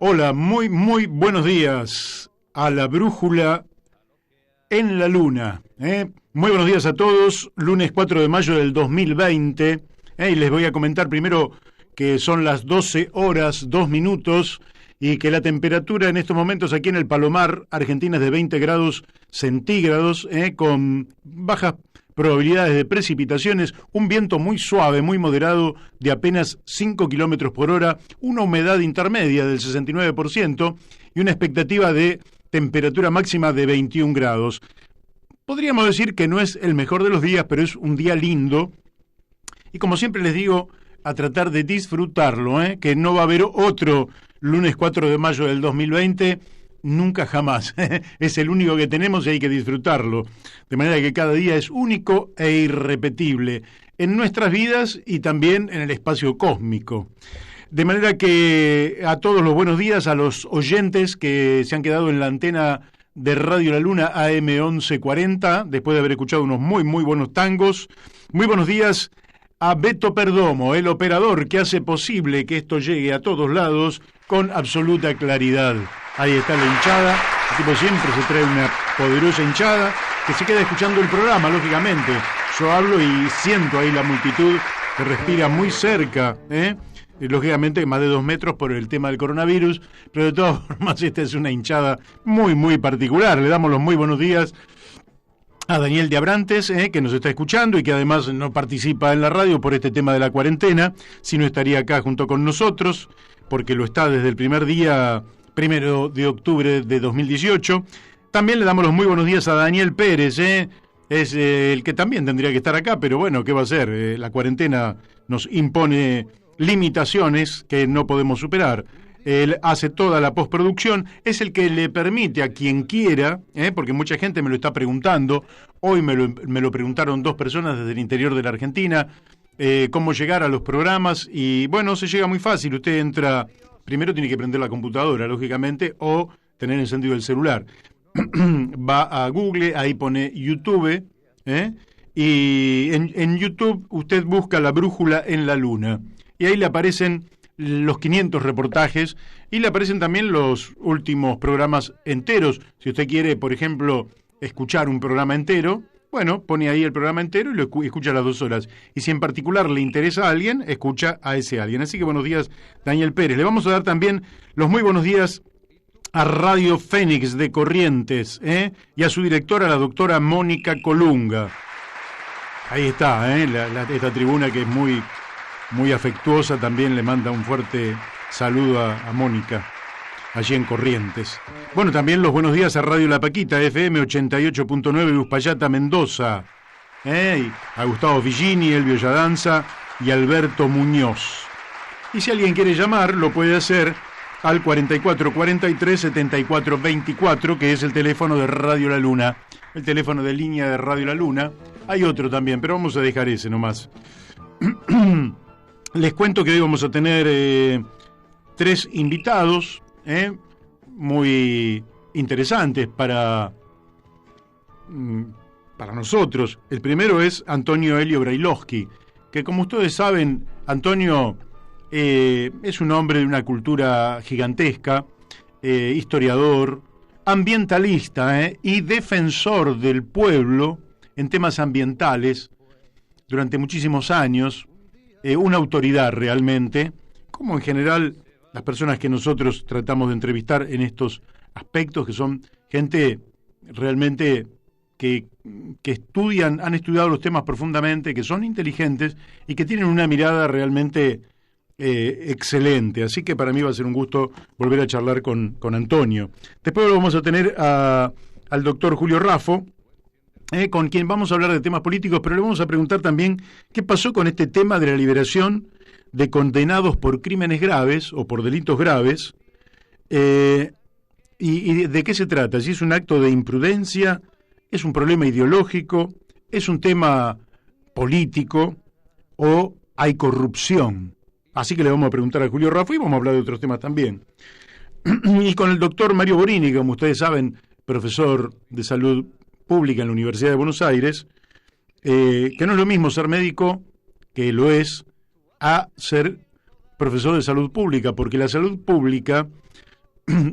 Hola, muy buenos días a la brújula en la luna. Muy buenos días a todos, lunes 4 de mayo del 2020. Y les voy a comentar primero que son las 12 horas, 2 minutos, y que la temperatura en estos momentos aquí en el Palomar, Argentina, es de 20 grados centígrados, con bajas probabilidades de precipitaciones, un viento muy suave, muy moderado, de apenas 5 kilómetros por hora, una humedad intermedia del 69% y una expectativa de temperatura máxima de 21 grados. Podríamos decir que no es el mejor de los días, pero es un día lindo. Y como siempre les digo, a tratar de disfrutarlo, que no va a haber otro lunes 4 de mayo del 2020, nunca jamás. Es el único que tenemos y hay que disfrutarlo. De manera que cada día es único e irrepetible en nuestras vidas y también en el espacio cósmico. De manera que a todos los buenos días, a los oyentes que se han quedado en la antena de Radio La Luna AM 1140, después de haber escuchado unos muy buenos tangos. Muy buenos días a Beto Perdomo, el operador que hace posible que esto llegue a todos lados con absoluta claridad. Ahí está la hinchada, el tipo siempre se trae una poderosa hinchada que se queda escuchando el programa, lógicamente. Yo hablo y siento ahí la multitud que respira muy cerca, y lógicamente más de 2 metros por el tema del coronavirus, pero de todas formas esta es una hinchada muy particular. Le damos los muy buenos días a Daniel de Abrantes, que nos está escuchando y que además no participa en la radio por este tema de la cuarentena, si no estaría acá junto con nosotros, porque lo está desde el primer día, 1 de octubre de 2018. También le damos los muy buenos días a Daniel Pérez, es el que también tendría que estar acá, pero bueno, ¿qué va a hacer? La cuarentena nos impone limitaciones que no podemos superar. Él hace toda la postproducción, es el que le permite a quien quiera, porque mucha gente me lo está preguntando, hoy me lo preguntaron 2 personas desde el interior de la Argentina, cómo llegar a los programas, y bueno, se llega muy fácil. Usted entra, primero tiene que prender la computadora, lógicamente, o tener encendido el celular. Va a Google, ahí pone YouTube, y en YouTube usted busca La Brújula en la Luna, y ahí le aparecen los 500 reportajes y le aparecen también los últimos programas enteros. Si usted quiere, por ejemplo, escuchar un programa entero, bueno, pone ahí el programa entero y lo escucha las 2 horas. Y si en particular le interesa a alguien, escucha a ese alguien. Así que buenos días, Daniel Pérez. Le vamos a dar también los muy buenos días a Radio Fénix de Corrientes, y a su directora, la doctora Mónica Colunga. Ahí está, esta tribuna que es muy afectuosa, también le manda un fuerte saludo a Mónica, allí en Corrientes. Bueno, también los buenos días a Radio La Paquita, FM 88.9, Uspallata, Mendoza, a Gustavo Figini, Elvio Yadanza y Alberto Muñoz. Y si alguien quiere llamar, lo puede hacer al 44 43 74 24, que es el teléfono de Radio La Luna, el teléfono de línea de Radio La Luna. Hay otro también, pero vamos a dejar ese nomás. Les cuento que hoy vamos a tener 3 invitados muy interesantes para nosotros. El primero es Antonio Elio Brailovsky, que como ustedes saben, Antonio es un hombre de una cultura gigantesca, historiador, ambientalista y defensor del pueblo en temas ambientales durante muchísimos años. Una autoridad realmente, como en general las personas que nosotros tratamos de entrevistar en estos aspectos, que son gente realmente que han estudiado los temas profundamente, que son inteligentes y que tienen una mirada realmente excelente. Así que para mí va a ser un gusto volver a charlar con Antonio. Después lo vamos a tener al doctor Julio Raffo, con quien vamos a hablar de temas políticos, pero le vamos a preguntar también qué pasó con este tema de la liberación de condenados por crímenes graves o por delitos graves, y de qué se trata, si es un acto de imprudencia, es un problema ideológico, es un tema político o hay corrupción. Así que le vamos a preguntar a Julio Raffo y vamos a hablar de otros temas también. Y con el doctor Mario Borini, como ustedes saben, profesor de salud pública en la Universidad de Buenos Aires, que no es lo mismo ser médico, que lo es, a ser profesor de salud pública, porque la salud pública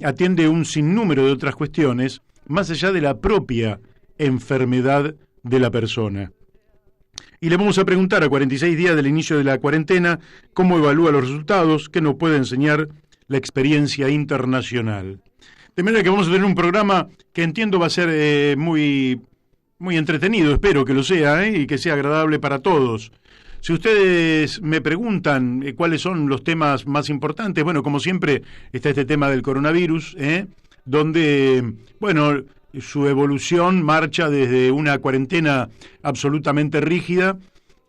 atiende un sinnúmero de otras cuestiones, más allá de la propia enfermedad de la persona. Y le vamos a preguntar a 46 días del inicio de la cuarentena cómo evalúa los resultados, qué nos puede enseñar la experiencia internacional. De manera que vamos a tener un programa que entiendo va a ser muy entretenido, espero que lo sea, y que sea agradable para todos. Si ustedes me preguntan cuáles son los temas más importantes, bueno, como siempre está este tema del coronavirus, donde, bueno, su evolución marcha desde una cuarentena absolutamente rígida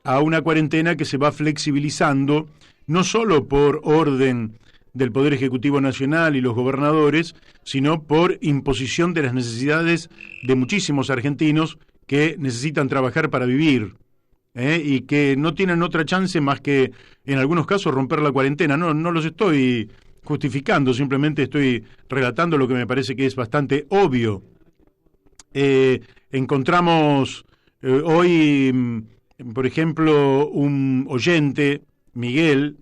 a una cuarentena que se va flexibilizando, no solo por orden del Poder Ejecutivo Nacional y los gobernadores, sino por imposición de las necesidades de muchísimos argentinos que necesitan trabajar para vivir, y que no tienen otra chance más que, en algunos casos, romper la cuarentena. No los estoy justificando, simplemente estoy relatando lo que me parece que es bastante obvio. Encontramos hoy, por ejemplo, un oyente, Miguel,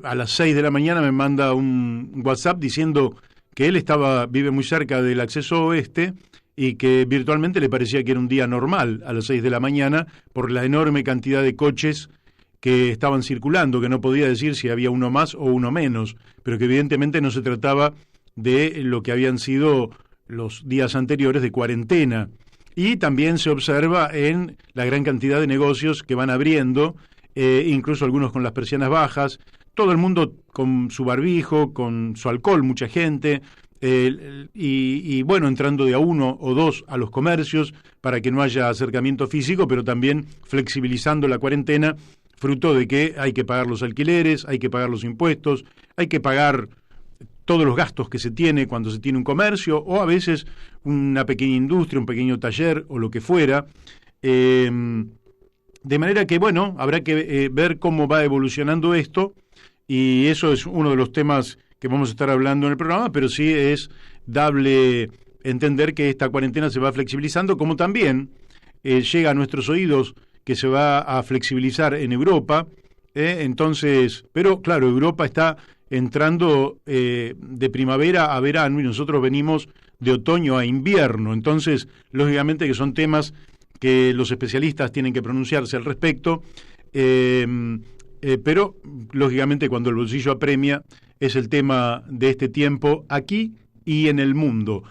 a las 6 de la mañana me manda un WhatsApp diciendo que él vive muy cerca del acceso oeste y que virtualmente le parecía que era un día normal a las 6 de la mañana por la enorme cantidad de coches que estaban circulando, que no podía decir si había uno más o uno menos, pero que evidentemente no se trataba de lo que habían sido los días anteriores de cuarentena. Y también se observa en la gran cantidad de negocios que van abriendo, incluso algunos con las persianas bajas, todo el mundo con su barbijo, con su alcohol, mucha gente, y bueno, entrando de a uno o dos a los comercios para que no haya acercamiento físico, pero también flexibilizando la cuarentena, fruto de que hay que pagar los alquileres, hay que pagar los impuestos, hay que pagar todos los gastos que se tiene cuando se tiene un comercio, o a veces una pequeña industria, un pequeño taller o lo que fuera. De manera que, bueno, habrá que ver cómo va evolucionando esto, y eso es uno de los temas que vamos a estar hablando en el programa, pero sí es dable entender que esta cuarentena se va flexibilizando, como también llega a nuestros oídos que se va a flexibilizar en Europa, entonces, pero claro, Europa está entrando de primavera a verano y nosotros venimos de otoño a invierno, entonces, lógicamente que son temas que los especialistas tienen que pronunciarse al respecto, pero lógicamente cuando el bolsillo apremia es el tema de este tiempo aquí y en el mundo.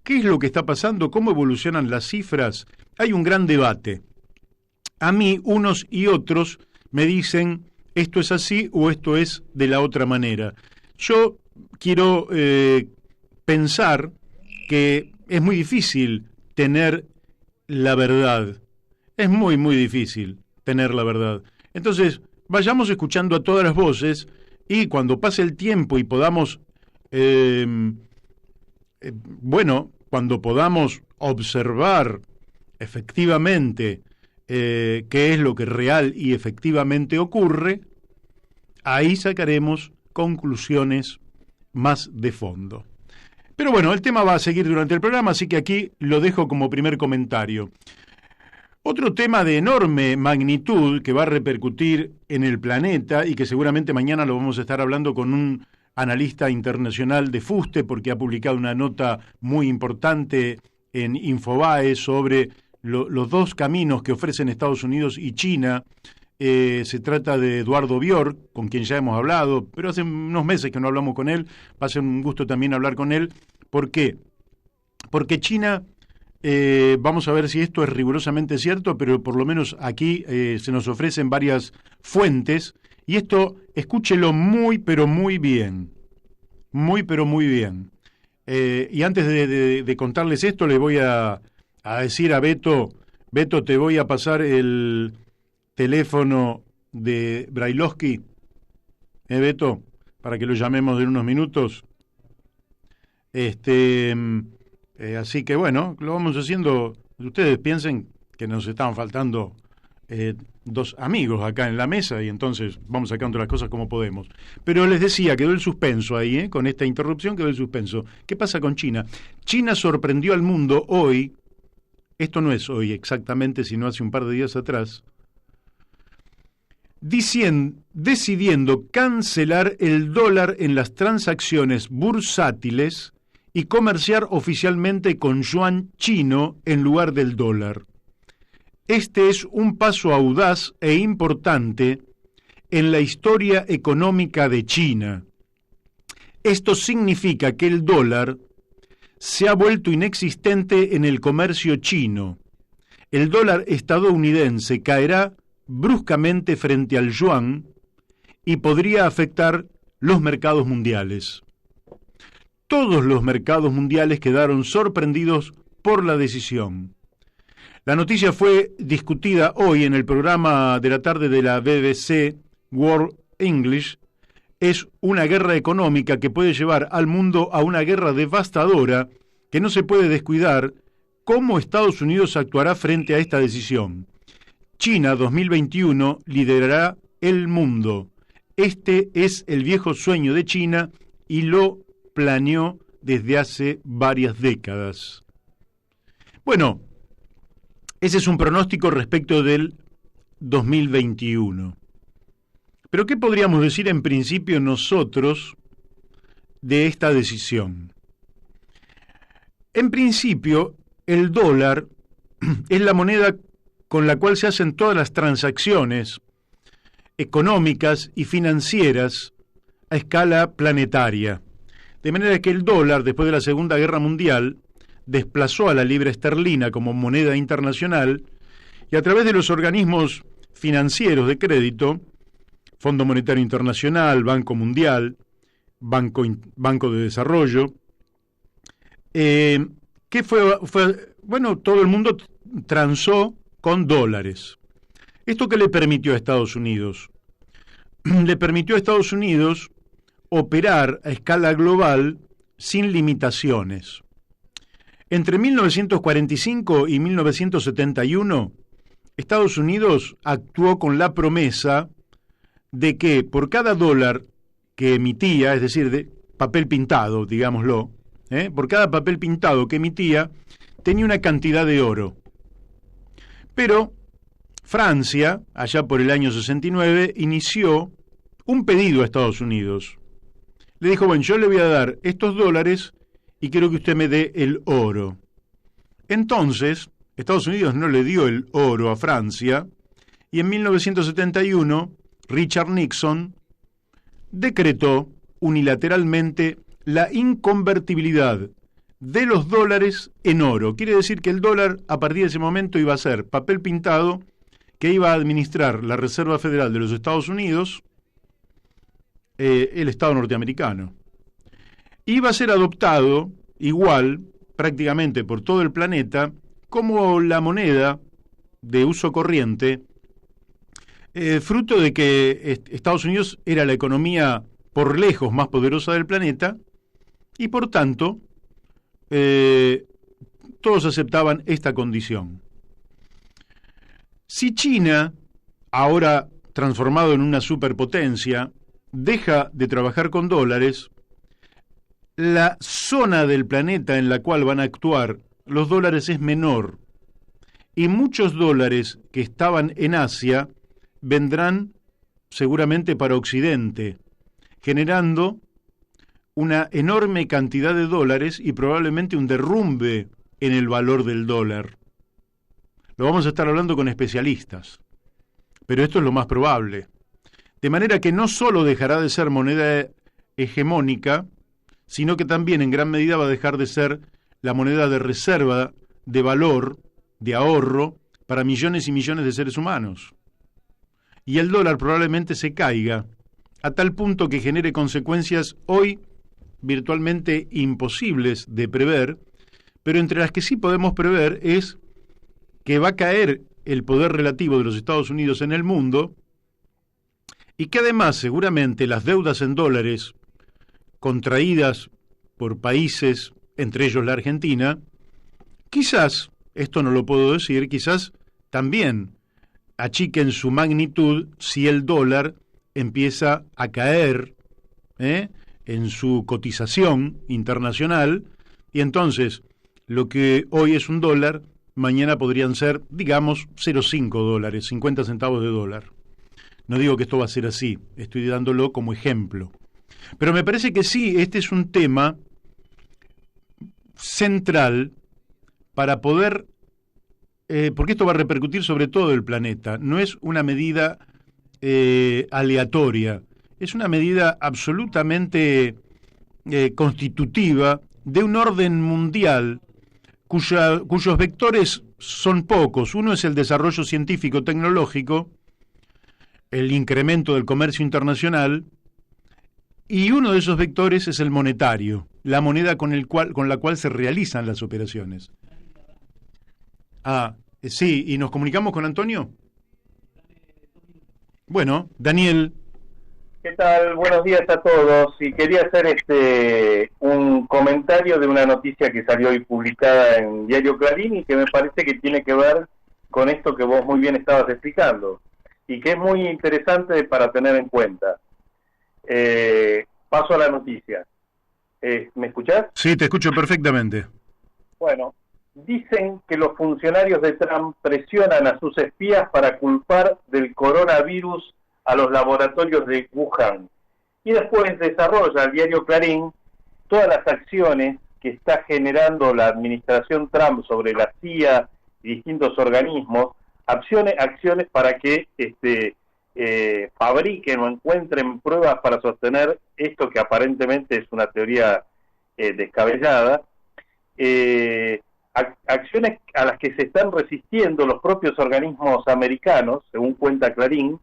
¿Qué es lo que está pasando? ¿Cómo evolucionan las cifras? Hay un gran debate. A mí, unos y otros me dicen esto es así o esto es de la otra manera. Yo quiero pensar que es muy difícil tener la verdad. Es muy, muy difícil tener la verdad. Entonces, vayamos escuchando a todas las voces y cuando pase el tiempo y podamos, cuando podamos observar efectivamente qué es lo que real y efectivamente ocurre, ahí sacaremos conclusiones más de fondo. Pero bueno, el tema va a seguir durante el programa, así que aquí lo dejo como primer comentario. Otro tema de enorme magnitud que va a repercutir en el planeta y que seguramente mañana lo vamos a estar hablando con un analista internacional de fuste porque ha publicado una nota muy importante en Infobae sobre los dos caminos que ofrecen Estados Unidos y China. Se trata de Eduardo Bior, con quien ya hemos hablado, pero hace unos meses que no hablamos con él, va a ser un gusto también hablar con él. ¿Por qué? Porque China... vamos a ver si esto es rigurosamente cierto, pero por lo menos aquí se nos ofrecen varias fuentes, y esto, escúchelo muy, pero muy bien, muy, pero muy bien. Y antes de contarles esto, le voy a decir a Beto, te voy a pasar el teléfono de Brailovsky, Beto, para que lo llamemos en unos minutos. Así que bueno, lo vamos haciendo. Ustedes piensen que nos estaban faltando dos amigos acá en la mesa y entonces vamos sacando las cosas como podemos. Pero les decía, quedó el suspenso ahí, con esta interrupción quedó el suspenso. ¿Qué pasa con China? China sorprendió al mundo hoy, esto no es hoy exactamente, sino hace un par de días atrás, decidiendo cancelar el dólar en las transacciones bursátiles y comerciar oficialmente con yuan chino en lugar del dólar. Este es un paso audaz e importante en la historia económica de China. Esto significa que el dólar se ha vuelto inexistente en el comercio chino. El dólar estadounidense caerá bruscamente frente al yuan y podría afectar los mercados mundiales. Todos los mercados mundiales quedaron sorprendidos por la decisión. La noticia fue discutida hoy en el programa de la tarde de la BBC World English. Es una guerra económica que puede llevar al mundo a una guerra devastadora que no se puede descuidar. ¿Cómo Estados Unidos actuará frente a esta decisión? China 2021 liderará el mundo. Este es el viejo sueño de China y lo planeó desde hace varias décadas. Bueno, ese es un pronóstico respecto del 2021. Pero ¿qué podríamos decir en principio nosotros de esta decisión? En principio, el dólar es la moneda con la cual se hacen todas las transacciones económicas y financieras a escala planetaria. De manera que el dólar, después de la Segunda Guerra Mundial, desplazó a la libra esterlina como moneda internacional y a través de los organismos financieros de crédito, Fondo Monetario Internacional, Banco Mundial, Banco de Desarrollo, todo el mundo transó con dólares. ¿Esto qué le permitió a Estados Unidos? Le permitió a Estados Unidos operar a escala global sin limitaciones. Entre 1945 y 1971, Estados Unidos actuó con la promesa de que por cada dólar que emitía, es decir, de papel pintado, digámoslo, por cada papel pintado que emitía, tenía una cantidad de oro. Pero Francia, allá por el año 69, inició un pedido a Estados Unidos. Le dijo, bueno, yo le voy a dar estos dólares y quiero que usted me dé el oro. Entonces, Estados Unidos no le dio el oro a Francia y en 1971 Richard Nixon decretó unilateralmente la inconvertibilidad de los dólares en oro. Quiere decir que el dólar a partir de ese momento iba a ser papel pintado que iba a administrar la Reserva Federal de los Estados Unidos, el Estado norteamericano. Iba a ser adoptado igual prácticamente por todo el planeta como la moneda de uso corriente, fruto de que Estados Unidos era la economía por lejos más poderosa del planeta y por tanto todos aceptaban esta condición. Si China, ahora transformado en una superpotencia, deja de trabajar con dólares, la zona del planeta en la cual van a actuar los dólares es menor y muchos dólares que estaban en Asia vendrán seguramente para Occidente, generando una enorme cantidad de dólares y probablemente un derrumbe en el valor del dólar. Lo vamos a estar hablando con especialistas, pero esto es lo más probable. De manera que no solo dejará de ser moneda hegemónica, sino que también en gran medida va a dejar de ser la moneda de reserva, de valor, de ahorro, para millones y millones de seres humanos. Y el dólar probablemente se caiga a tal punto que genere consecuencias hoy virtualmente imposibles de prever, pero entre las que sí podemos prever es que va a caer el poder relativo de los Estados Unidos en el mundo y que además seguramente las deudas en dólares contraídas por países, entre ellos la Argentina, quizás, esto no lo puedo decir, quizás también achiquen su magnitud si el dólar empieza a caer en su cotización internacional y entonces lo que hoy es un dólar, mañana podrían ser, digamos, 0,5 dólares, 50 centavos de dólar. No digo que esto va a ser así, estoy dándolo como ejemplo. Pero me parece que sí, este es un tema central para poder, porque esto va a repercutir sobre todo el planeta, no es una medida aleatoria, es una medida absolutamente constitutiva de un orden mundial cuyos vectores son pocos. Uno es el desarrollo científico-tecnológico, el incremento del comercio internacional, y uno de esos vectores es el monetario, la moneda con la cual se realizan las operaciones. Sí, ¿y nos comunicamos con Antonio? Bueno, Daniel. ¿Qué tal? Buenos días a todos. Y quería hacer un comentario de una noticia que salió hoy publicada en Diario Clarín y que me parece que tiene que ver con esto que vos muy bien estabas explicando y que es muy interesante para tener en cuenta. Paso a la noticia. ¿Me escuchás? Sí, te escucho perfectamente. Bueno, dicen que los funcionarios de Trump presionan a sus espías para culpar del coronavirus a los laboratorios de Wuhan. Y después desarrolla el diario Clarín todas las acciones que está generando la administración Trump sobre la CIA y distintos organismos, acciones para que fabriquen o encuentren pruebas para sostener esto que aparentemente es una teoría descabellada, acciones a las que se están resistiendo los propios organismos americanos, según cuenta Clarín,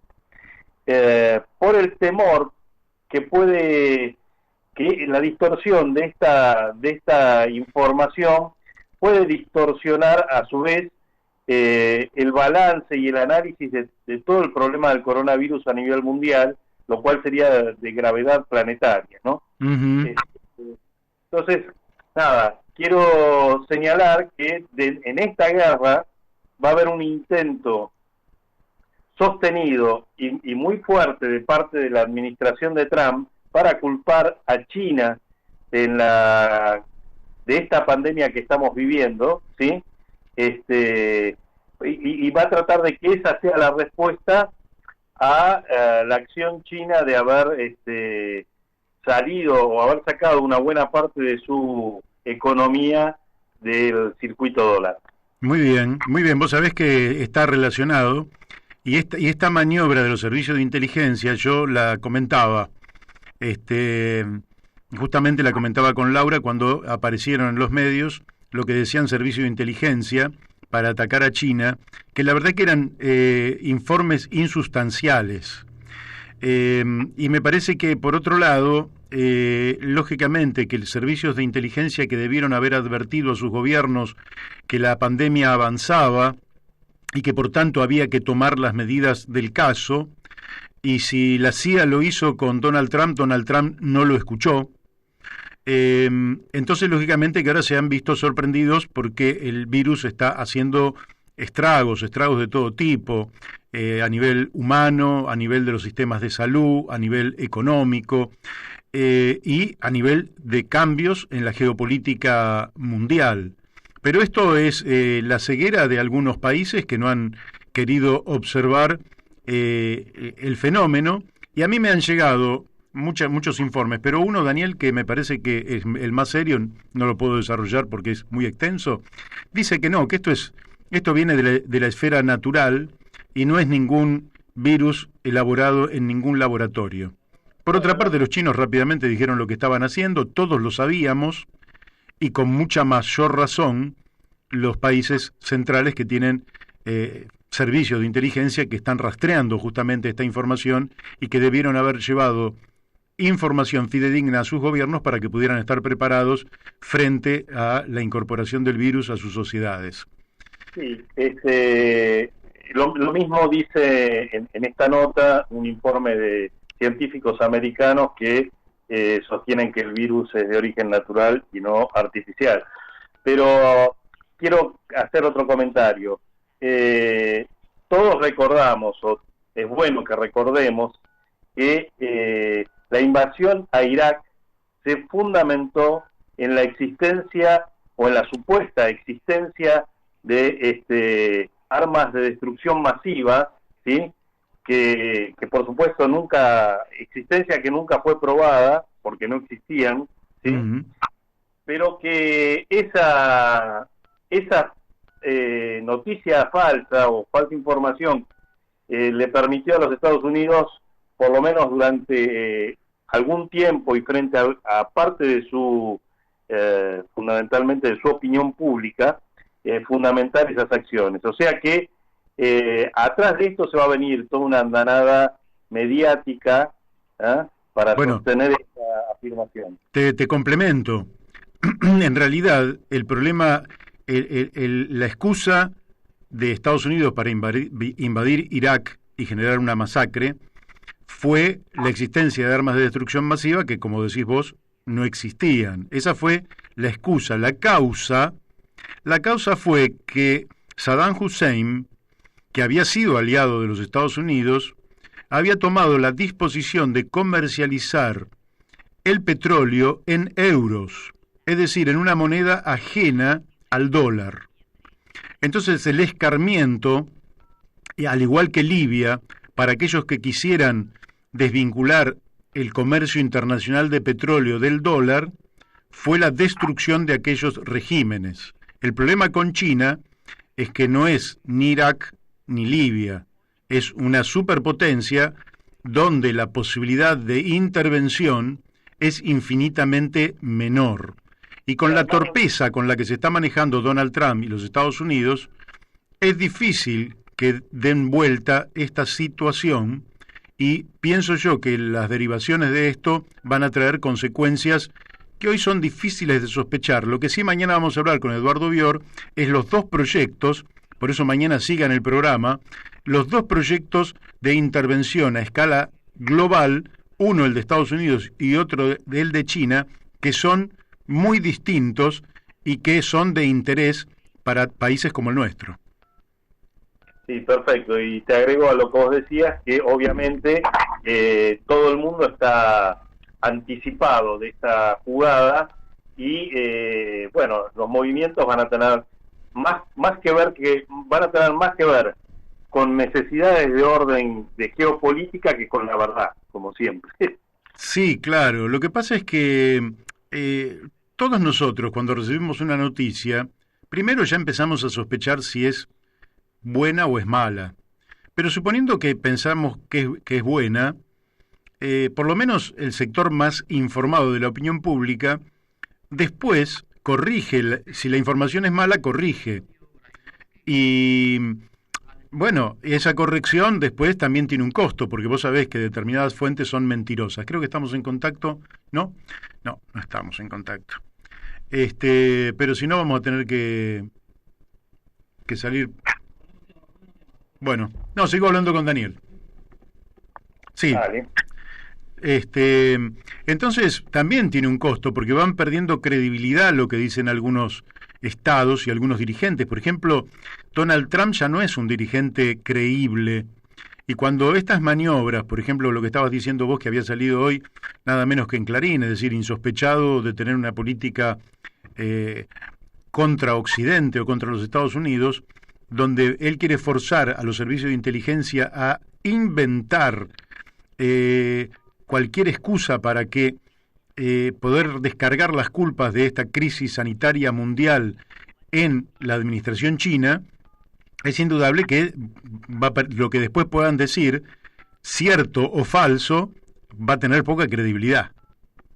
por el temor que la distorsión de esta información puede distorsionar a su vez el balance y el análisis de todo el problema del coronavirus a nivel mundial, lo cual sería de gravedad planetaria, ¿no? Uh-huh. Entonces, nada, quiero señalar que en esta guerra va a haber un intento sostenido y muy fuerte de parte de la administración de Trump para culpar a China de esta pandemia que estamos viviendo, ¿sí? Y va a tratar de que esa sea la respuesta a la acción china de haber salido o haber sacado una buena parte de su economía del circuito dólar. Muy bien, muy bien. Vos sabés que está relacionado y esta maniobra de los servicios de inteligencia yo la comentaba, justamente la comentaba con Laura cuando aparecieron en los medios lo que decían servicios de inteligencia para atacar a China, que la verdad que eran informes insustanciales. Y me parece que, por otro lado, lógicamente que los servicios de inteligencia que debieron haber advertido a sus gobiernos que la pandemia avanzaba y que por tanto había que tomar las medidas del caso, y si la CIA lo hizo con Donald Trump no lo escuchó. Entonces, lógicamente que ahora se han visto sorprendidos porque el virus está haciendo estragos de todo tipo, a nivel humano, a nivel de los sistemas de salud, a nivel económico y a nivel de cambios en la geopolítica mundial. Pero esto es la ceguera de algunos países que no han querido observar el fenómeno, y a mí me han llegado muchos informes, pero uno, Daniel, que me parece que es el más serio, no lo puedo desarrollar porque es muy extenso, dice que no, que esto viene de la esfera natural y no es ningún virus elaborado en ningún laboratorio. Por otra parte, los chinos rápidamente dijeron lo que estaban haciendo, todos lo sabíamos, y con mucha mayor razón los países centrales que tienen servicios de inteligencia que están rastreando justamente esta información y que debieron haber llevado información fidedigna a sus gobiernos para que pudieran estar preparados frente a la incorporación del virus a sus sociedades. Sí, lo mismo dice en esta nota un informe de científicos americanos que sostienen que el virus es de origen natural y no artificial. Pero quiero hacer otro comentario. Todos recordamos, o es bueno que recordemos, que la invasión a Irak se fundamentó en la existencia o en la supuesta existencia de armas de destrucción masiva, ¿sí?, que por supuesto existencia que nunca fue probada, porque no existían, ¿sí? Uh-huh. Pero que esa noticia falsa o falsa información le permitió a los Estados Unidos, por lo menos durante algún tiempo y frente a parte de su, fundamentalmente de su opinión pública, fundamentar esas acciones. O sea que atrás de esto se va a venir toda una andanada mediática para sostener esta afirmación. Te complemento. En realidad, el problema, la excusa de Estados Unidos para invadir Irak y generar una masacre fue la existencia de armas de destrucción masiva que, como decís vos, no existían. Esa fue la excusa. La causa fue que Saddam Hussein, que había sido aliado de los Estados Unidos, había tomado la disposición de comercializar el petróleo en euros, es decir, en una moneda ajena al dólar. Entonces el escarmiento, al igual que Libia, para aquellos que quisieran desvincular el comercio internacional de petróleo del dólar, fue la destrucción de aquellos regímenes. El problema con China es que no es ni Irak ni Libia, es una superpotencia donde la posibilidad de intervención es infinitamente menor. Y con la torpeza con la que se está manejando Donald Trump y los Estados Unidos, es difícil que den vuelta esta situación, y pienso yo que las derivaciones de esto van a traer consecuencias que hoy son difíciles de sospechar. Lo que sí mañana vamos a hablar con Eduardo Bior es los dos proyectos, por eso mañana sigan el programa, los dos proyectos de intervención a escala global, uno el de Estados Unidos y otro el de China, que son muy distintos y que son de interés para países como el nuestro. Sí, perfecto. Y te agrego a lo que vos decías, que obviamente todo el mundo está anticipado de esta jugada y bueno, los movimientos van a tener más que ver con necesidades de orden de geopolítica que con la verdad, como siempre. Sí, claro. Lo que pasa es que todos nosotros, cuando recibimos una noticia, primero ya empezamos a sospechar si es buena o es mala. Pero suponiendo que pensamos que es buena, por lo menos el sector más informado de la opinión pública, después corrige, si la información es mala, corrige. Y bueno, esa corrección después también tiene un costo, porque vos sabés que determinadas fuentes son mentirosas. Creo que estamos en contacto, ¿no? No estamos en contacto. Pero si no vamos a tener que salir. Bueno, no, sigo hablando con Daniel. Sí. Vale. Entonces también tiene un costo, porque van perdiendo credibilidad lo que dicen algunos estados y algunos dirigentes. Por ejemplo, Donald Trump ya no es un dirigente creíble, y cuando estas maniobras, por ejemplo, lo que estabas diciendo vos, que había salido hoy nada menos que en Clarín, es decir, insospechado de tener una política contra Occidente o contra los Estados Unidos, donde él quiere forzar a los servicios de inteligencia a inventar cualquier excusa para que poder descargar las culpas de esta crisis sanitaria mundial en la administración china, es indudable que lo que después puedan decir, cierto o falso, va a tener poca credibilidad.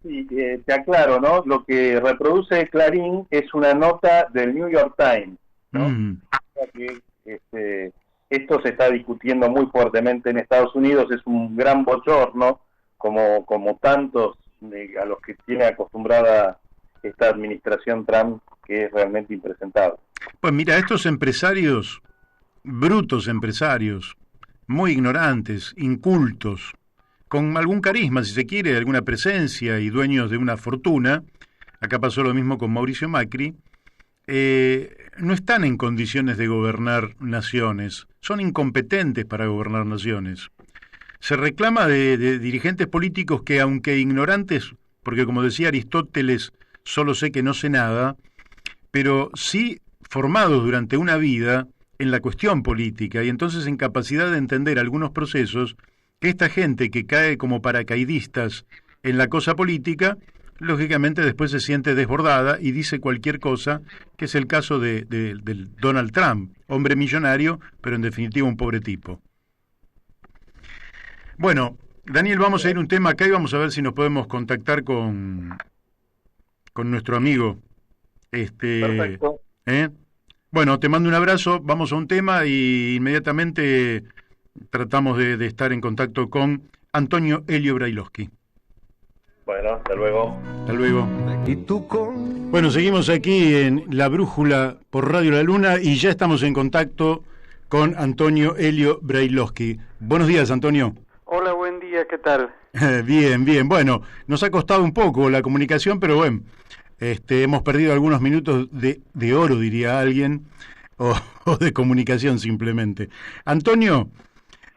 Sí, te aclaro, ¿no? Lo que reproduce Clarín es una nota del New York Times, ¿no? Que esto se está discutiendo muy fuertemente en Estados Unidos, es un gran bochorno, como tantos a los que tiene acostumbrada esta administración Trump, que es realmente impresentable. Pues mira, estos empresarios, brutos empresarios, muy ignorantes, incultos, con algún carisma, si se quiere, alguna presencia y dueños de una fortuna, acá pasó lo mismo con Mauricio Macri, no están en condiciones de gobernar naciones, son incompetentes para gobernar naciones. Se reclama de dirigentes políticos que, aunque ignorantes, porque como decía Aristóteles, solo sé que no sé nada, pero sí formados durante una vida en la cuestión política y entonces en capacidad de entender algunos procesos que esta gente que cae como paracaidistas en la cosa política, lógicamente después se siente desbordada y dice cualquier cosa, que es el caso del Donald Trump, hombre millonario, pero en definitiva un pobre tipo. Bueno, Daniel, vamos a ir un tema acá y vamos a ver si nos podemos contactar con nuestro amigo. Perfecto. Bueno, te mando un abrazo, vamos a un tema y inmediatamente tratamos de estar en contacto con Antonio Elio Brailovsky. Bueno, hasta luego. Hasta luego. Bueno, seguimos aquí en La Brújula por Radio La Luna y ya estamos en contacto con Antonio Elio Brailovsky. Buenos días, Antonio. Hola, buen día, ¿qué tal? Bien, bien. Bueno, nos ha costado un poco la comunicación, pero bueno, hemos perdido algunos minutos de oro, diría alguien, o de comunicación simplemente. Antonio,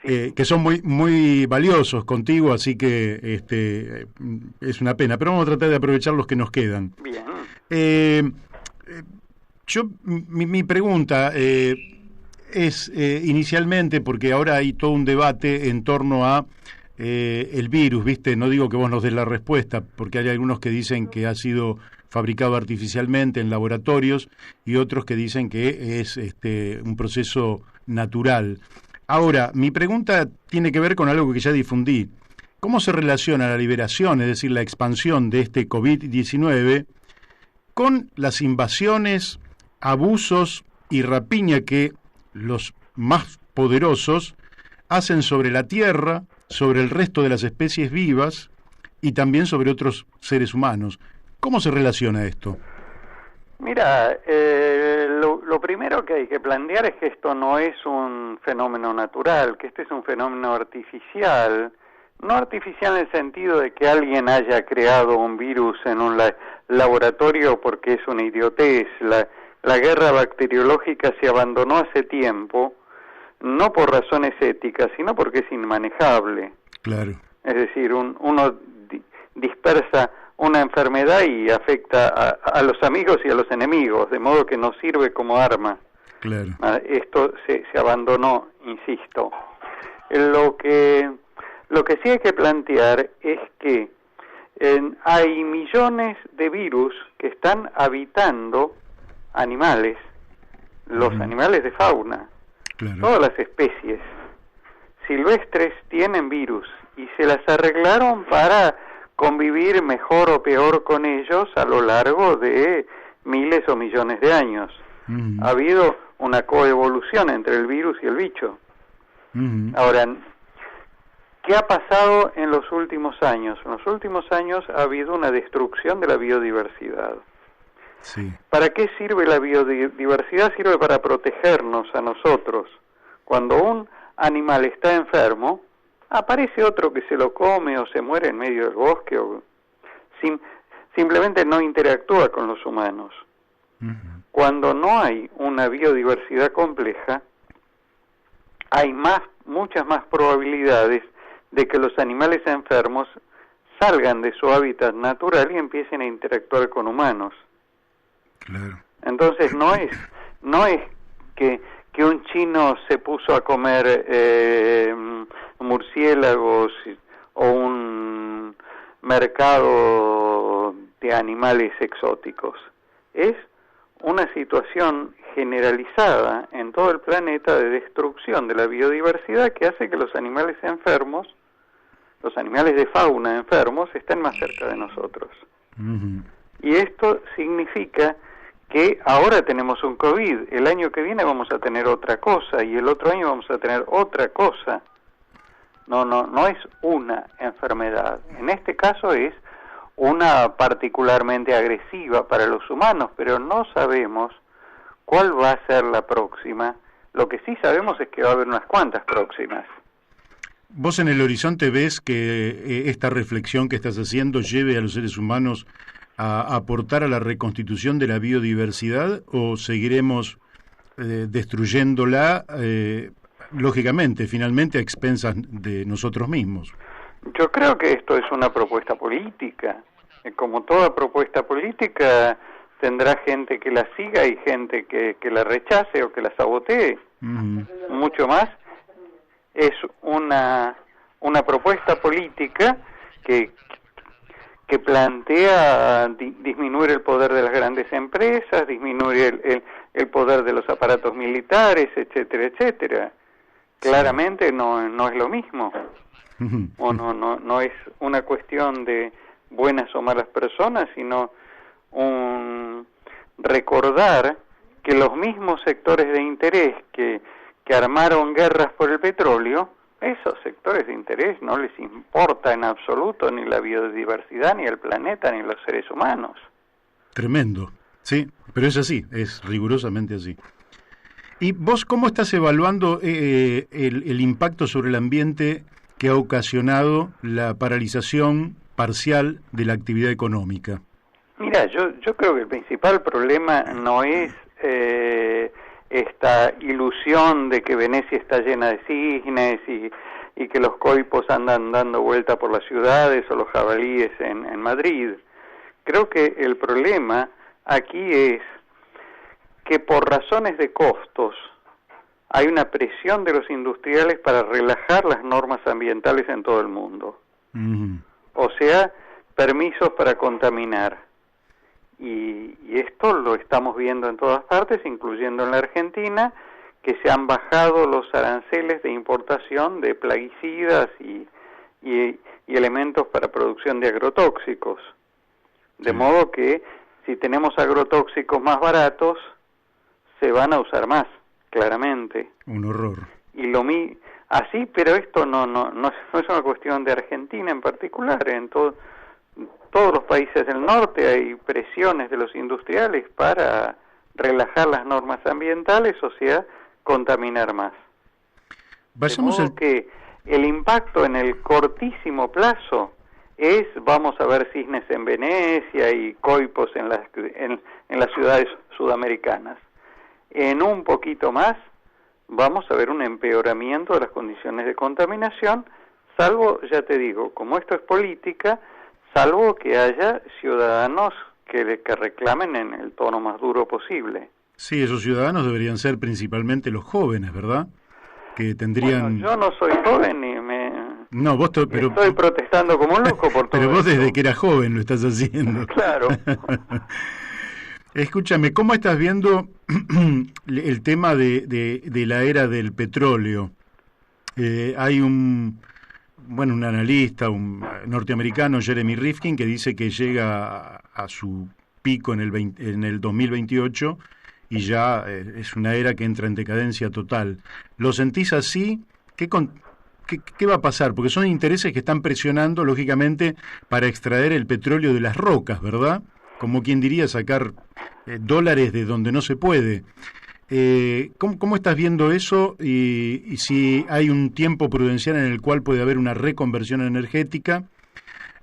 sí. Que son muy muy valiosos contigo, así que es una pena, pero vamos a tratar de aprovechar los que nos quedan. Bien. Mi pregunta es inicialmente, porque ahora hay todo un debate en torno a el virus, ¿viste? No digo que vos nos des la respuesta, porque hay algunos que dicen que ha sido fabricado artificialmente en laboratorios y otros que dicen que es un proceso natural. Ahora, mi pregunta tiene que ver con algo que ya difundí. ¿Cómo se relaciona la liberación, es decir, la expansión de este COVID-19 con las invasiones, abusos y rapiña que los más poderosos hacen sobre la Tierra, sobre el resto de las especies vivas y también sobre otros seres humanos? ¿Cómo se relaciona esto? Mira, lo primero que hay que plantear es que esto no es un fenómeno natural, que este es un fenómeno artificial. No artificial en el sentido de que alguien haya creado un virus en un laboratorio porque es una idiotez. La guerra bacteriológica se abandonó hace tiempo, no por razones éticas, sino porque es inmanejable. Claro. Es decir, uno dispersa una enfermedad y afecta a los amigos y a los enemigos, de modo que no sirve como arma. Claro. Esto se abandonó, insisto. Lo que sí hay que plantear es que hay millones de virus que están habitando animales, los animales de fauna. Claro. Todas las especies silvestres tienen virus y se las arreglaron para convivir mejor o peor con ellos a lo largo de miles o millones de años. Ha habido una coevolución entre el virus y el bicho. Ahora, ¿qué ha pasado en los últimos años? En los últimos años ha habido una destrucción de la biodiversidad. Sí. ¿Para qué sirve la biodiversidad? Sirve para protegernos a nosotros. Cuando un animal está enfermo, aparece otro que se lo come o se muere en medio del bosque o simplemente no interactúa con los humanos. Cuando no hay una biodiversidad compleja, hay muchas más probabilidades de que los animales enfermos salgan de su hábitat natural y empiecen a interactuar con humanos. Claro. Entonces no es que un chino se puso a comer murciélagos o un mercado de animales exóticos. Es una situación generalizada en todo el planeta de destrucción de la biodiversidad que hace que los animales enfermos, los animales de fauna enfermos, estén más cerca de nosotros. Y esto significa que ahora tenemos un COVID, el año que viene vamos a tener otra cosa y el otro año vamos a tener otra cosa. No es una enfermedad. En este caso es una particularmente agresiva para los humanos, pero no sabemos cuál va a ser la próxima. Lo que sí sabemos es que va a haber unas cuantas próximas. ¿Vos en el horizonte ves que esta reflexión que estás haciendo lleve a los seres humanos a aportar a la reconstitución de la biodiversidad o seguiremos destruyéndola, lógicamente, finalmente a expensas de nosotros mismos? Yo creo que esto es una propuesta política. Como toda propuesta política, tendrá gente que la siga y gente que la rechace o que la sabotee. Mucho más es una propuesta política que plantea disminuir el poder de las grandes empresas, disminuir el poder de los aparatos militares, etcétera, etcétera. Claramente no es lo mismo. O no es una cuestión de buenas o malas personas, sino un recordar que los mismos sectores de interés que armaron guerras por el petróleo, esos sectores de interés no les importa en absoluto ni la biodiversidad, ni el planeta, ni los seres humanos. Tremendo, sí, pero es así, es rigurosamente así. ¿Y vos cómo estás evaluando el impacto sobre el ambiente que ha ocasionado la paralización parcial de la actividad económica? Mira, yo creo que el principal problema no es esta ilusión de que Venecia está llena de cisnes y que los coipos andan dando vuelta por las ciudades o los jabalíes en Madrid. Creo que el problema aquí es que por razones de costos hay una presión de los industriales para relajar las normas ambientales en todo el mundo. O sea, permisos para contaminar. Y esto lo estamos viendo en todas partes, incluyendo en la Argentina, que se han bajado los aranceles de importación de plaguicidas y elementos para producción de agrotóxicos. De modo que si tenemos agrotóxicos más baratos, se van a usar más, claramente. Un horror. Y así, pero esto no es una cuestión de Argentina en particular. En todos los países del norte hay presiones de los industriales para relajar las normas ambientales, o sea, contaminar más. De modo que el impacto en el cortísimo plazo es, vamos a ver cisnes en Venecia y coipos en las ciudades sudamericanas. En un poquito más vamos a ver un empeoramiento de las condiciones de contaminación, salvo, ya te digo, como esto es política, salvo que haya ciudadanos que reclamen en el tono más duro posible. Sí, esos ciudadanos deberían ser principalmente los jóvenes, ¿verdad? Que tendrían... Bueno, yo no soy joven y No, vos pero... estoy protestando como un loco por todo Pero vos esto. desde que eras joven lo estás haciendo. Claro. Escúchame, ¿cómo estás viendo el tema de la era del petróleo? Hay un analista, un norteamericano, Jeremy Rifkin, que dice que llega a su pico en el 2028 y ya es una era que entra en decadencia total. ¿Lo sentís así? ¿Qué va a pasar? Porque son intereses que están presionando, lógicamente, para extraer el petróleo de las rocas, ¿verdad? Como quien diría, sacar dólares de donde no se puede. ¿Cómo estás viendo eso y si hay un tiempo prudencial en el cual puede haber una reconversión energética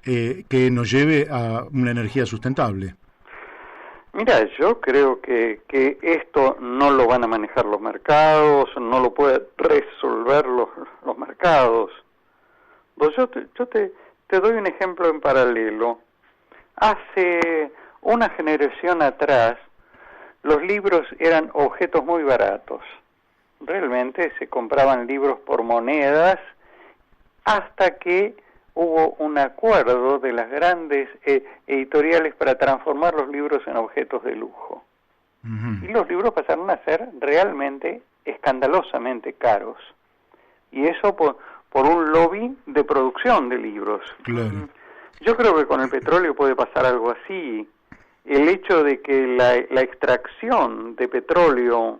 que nos lleve a una energía sustentable? Mira, yo creo que esto no lo van a manejar los mercados, no lo pueden resolver los mercados. Pues yo te doy un ejemplo en paralelo. Hace una generación atrás, los libros eran objetos muy baratos. Realmente se compraban libros por monedas hasta que hubo un acuerdo de las grandes editoriales para transformar los libros en objetos de lujo. Y los libros pasaron a ser realmente escandalosamente caros. Y eso por un lobby de producción de libros. Claro. Yo creo que con el petróleo puede pasar algo así. El hecho de que la extracción de petróleo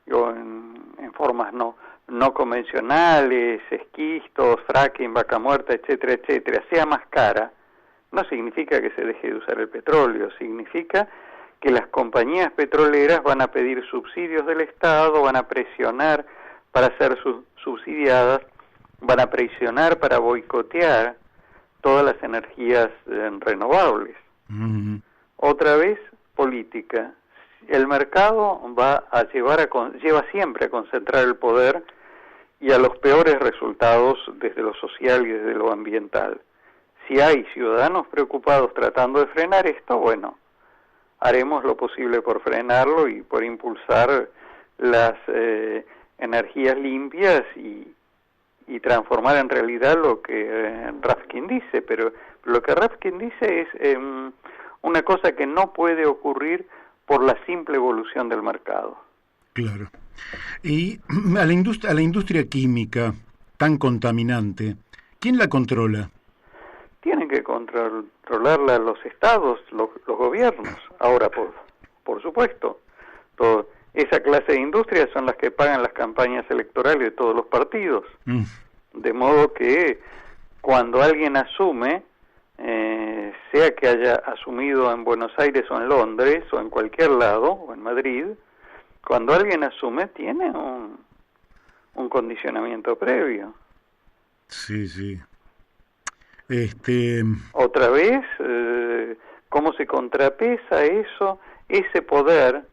en formas no convencionales, esquistos, fracking, vaca muerta, etcétera, etcétera, sea más cara, no significa que se deje de usar el petróleo, significa que las compañías petroleras van a pedir subsidios del Estado, van a presionar para ser subsidiadas, van a presionar para boicotear todas las energías renovables. Otra vez, política. El mercado lleva siempre a concentrar el poder y a los peores resultados desde lo social y desde lo ambiental. Si hay ciudadanos preocupados tratando de frenar esto, bueno, haremos lo posible por frenarlo y por impulsar las energías limpias y transformar en realidad lo que Rifkin dice, pero lo que Rifkin dice es una cosa que no puede ocurrir por la simple evolución del mercado. Claro. Y a la industria química tan contaminante, ¿quién la controla? Tienen que controlarla los estados, los gobiernos. Ahora, por supuesto, esa clase de industrias son las que pagan las campañas electorales de todos los partidos. De modo que cuando alguien asume, sea que haya asumido en Buenos Aires o en Londres o en cualquier lado, o en Madrid, cuando alguien asume tiene un condicionamiento previo. Sí. Otra vez, ¿cómo se contrapesa eso? Ese poder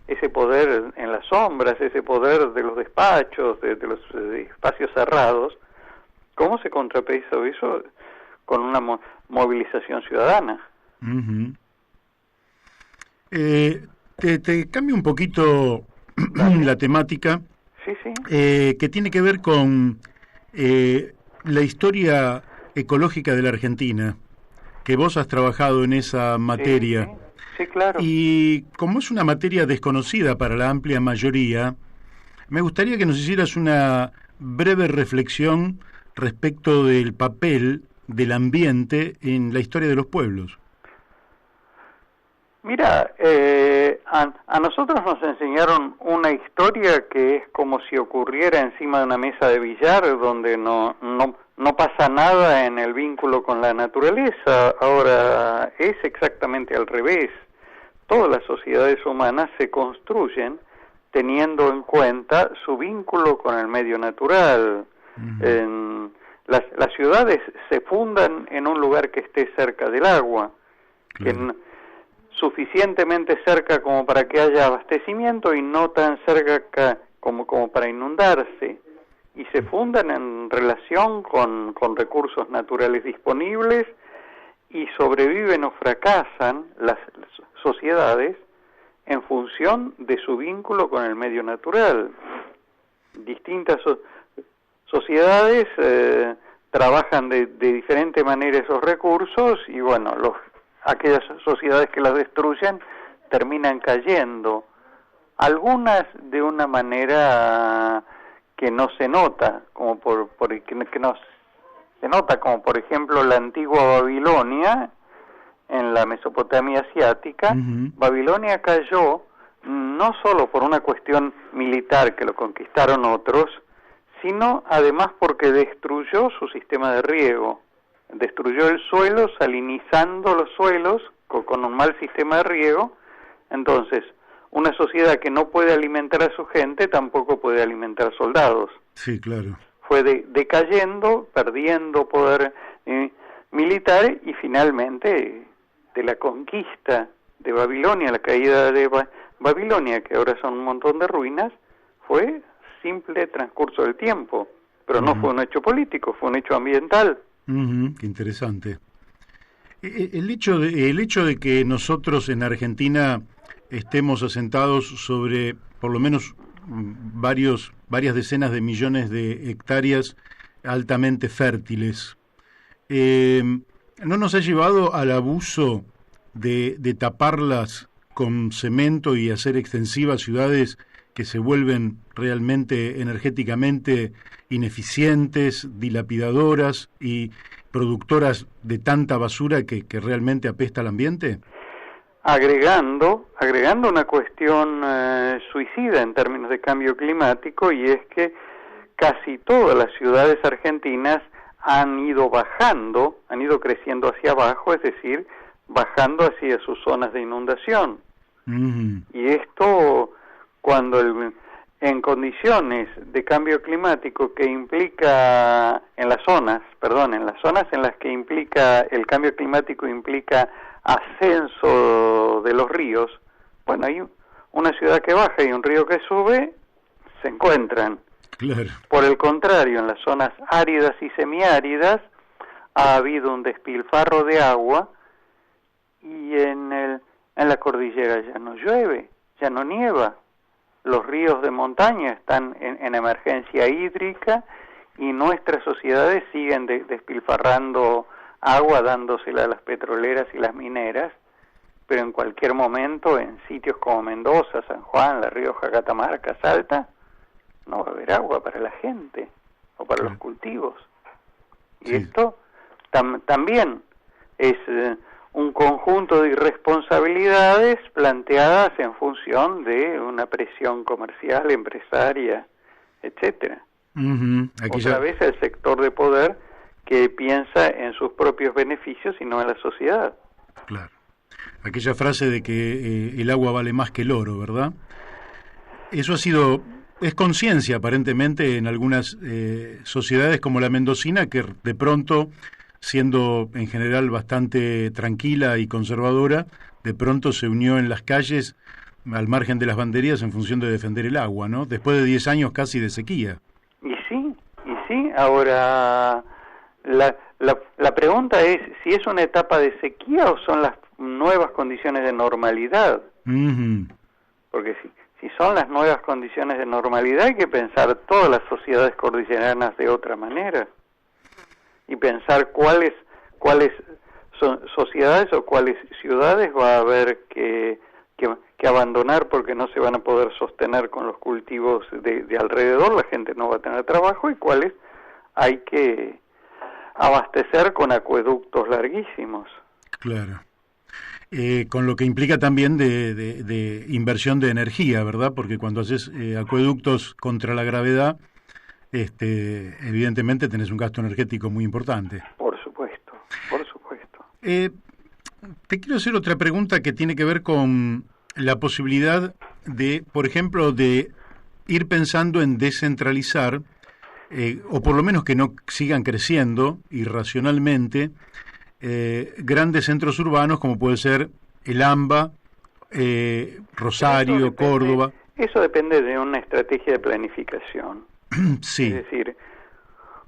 en las sombras, ese poder de los despachos, de los espacios cerrados, ¿cómo se contrapesa eso? Con una movilización ciudadana. Uh-huh. Te cambio un poquito la temática, sí. Que tiene que ver con la historia ecológica de la Argentina, que vos has trabajado en esa materia. Sí, claro. Y como es una materia desconocida para la amplia mayoría, me gustaría que nos hicieras una breve reflexión respecto del papel del ambiente en la historia de los pueblos. Mira, a nosotros nos enseñaron una historia que es como si ocurriera encima de una mesa de billar, donde no pasa nada en el vínculo con la naturaleza. Ahora, es exactamente al revés. Todas las sociedades humanas se construyen teniendo en cuenta su vínculo con el medio natural. Uh-huh. Las ciudades se fundan en un lugar que esté cerca del agua, claro, suficientemente cerca como para que haya abastecimiento y no tan cerca como para inundarse, y se fundan en relación con recursos naturales disponibles, y sobreviven o fracasan las sociedades en función de su vínculo con el medio natural. Distintas sociedades trabajan de diferente manera esos recursos, y bueno, aquellas sociedades que las destruyen terminan cayendo, algunas de una manera que no se nota, como que no se nota, como por ejemplo la antigua Babilonia en la Mesopotamia asiática. Uh-huh. Babilonia cayó no solo por una cuestión militar que lo conquistaron otros, sino además porque destruyó su sistema de riego, destruyó el suelo, salinizando los suelos con un mal sistema de riego. Entonces, una sociedad que no puede alimentar a su gente tampoco puede alimentar soldados. Sí, claro. Fue decayendo, perdiendo poder militar, y finalmente de la conquista de Babilonia, la caída de Babilonia, que ahora son un montón de ruinas, fue simple transcurso del tiempo, pero no fue un hecho político, fue un hecho ambiental. Qué interesante. El hecho de que nosotros en Argentina estemos asentados sobre por lo menos varias decenas de millones de hectáreas altamente fértiles, ¿no nos ha llevado al abuso de taparlas con cemento y hacer extensivas ciudades que se vuelven realmente energéticamente ineficientes, dilapidadoras y productoras de tanta basura que realmente apesta al ambiente? Agregando una cuestión suicida en términos de cambio climático, y es que casi todas las ciudades argentinas han ido creciendo hacia abajo, es decir, bajando hacia sus zonas de inundación. Uh-huh. Y esto, cuando en condiciones de cambio climático que implica en las zonas en las que implica el cambio climático implica ascenso de los ríos, bueno, hay una ciudad que baja y un río que sube, se encuentran. Claro. Por el contrario, en las zonas áridas y semiáridas ha habido un despilfarro de agua, y en la cordillera ya no llueve, ya no nieva. los ríos de montaña están en emergencia hídrica y nuestras sociedades siguen despilfarrando agua, dándosela a las petroleras y las mineras, pero en cualquier momento en sitios como Mendoza, San Juan, La Rioja, Catamarca, Salta, no va a haber agua para la gente o para los cultivos. Y esto también es un conjunto de irresponsabilidades planteadas en función de una presión comercial, empresaria, etcétera. Otra vez el sector de poder que piensa en sus propios beneficios y no en la sociedad. Claro. Aquella frase de que el agua vale más que el oro, ¿verdad? Eso es conciencia aparentemente en algunas sociedades como la mendocina, que de pronto, siendo en general bastante tranquila y conservadora, de pronto se unió en las calles al margen de las banderías en función de defender el agua, ¿no? Después de 10 años casi de sequía. Y sí, ahora la pregunta es si es una etapa de sequía o son las nuevas condiciones de normalidad. Porque si son las nuevas condiciones de normalidad, hay que pensar todas las sociedades cordilleranas de otra manera y pensar cuáles son sociedades o cuáles ciudades va a haber que abandonar porque no se van a poder sostener con los cultivos de alrededor, la gente no va a tener trabajo, y cuáles hay que abastecer con acueductos larguísimos. Claro. Con lo que implica también de inversión de energía, ¿verdad? Porque cuando haces acueductos contra la gravedad, evidentemente tenés un gasto energético muy importante. Por supuesto. Te quiero hacer otra pregunta que tiene que ver con la posibilidad de, por ejemplo, de ir pensando en descentralizar, o por lo menos que no sigan creciendo irracionalmente, grandes centros urbanos como puede ser el AMBA, Rosario, Córdoba. Eso depende de una estrategia de planificación. Sí. Es decir,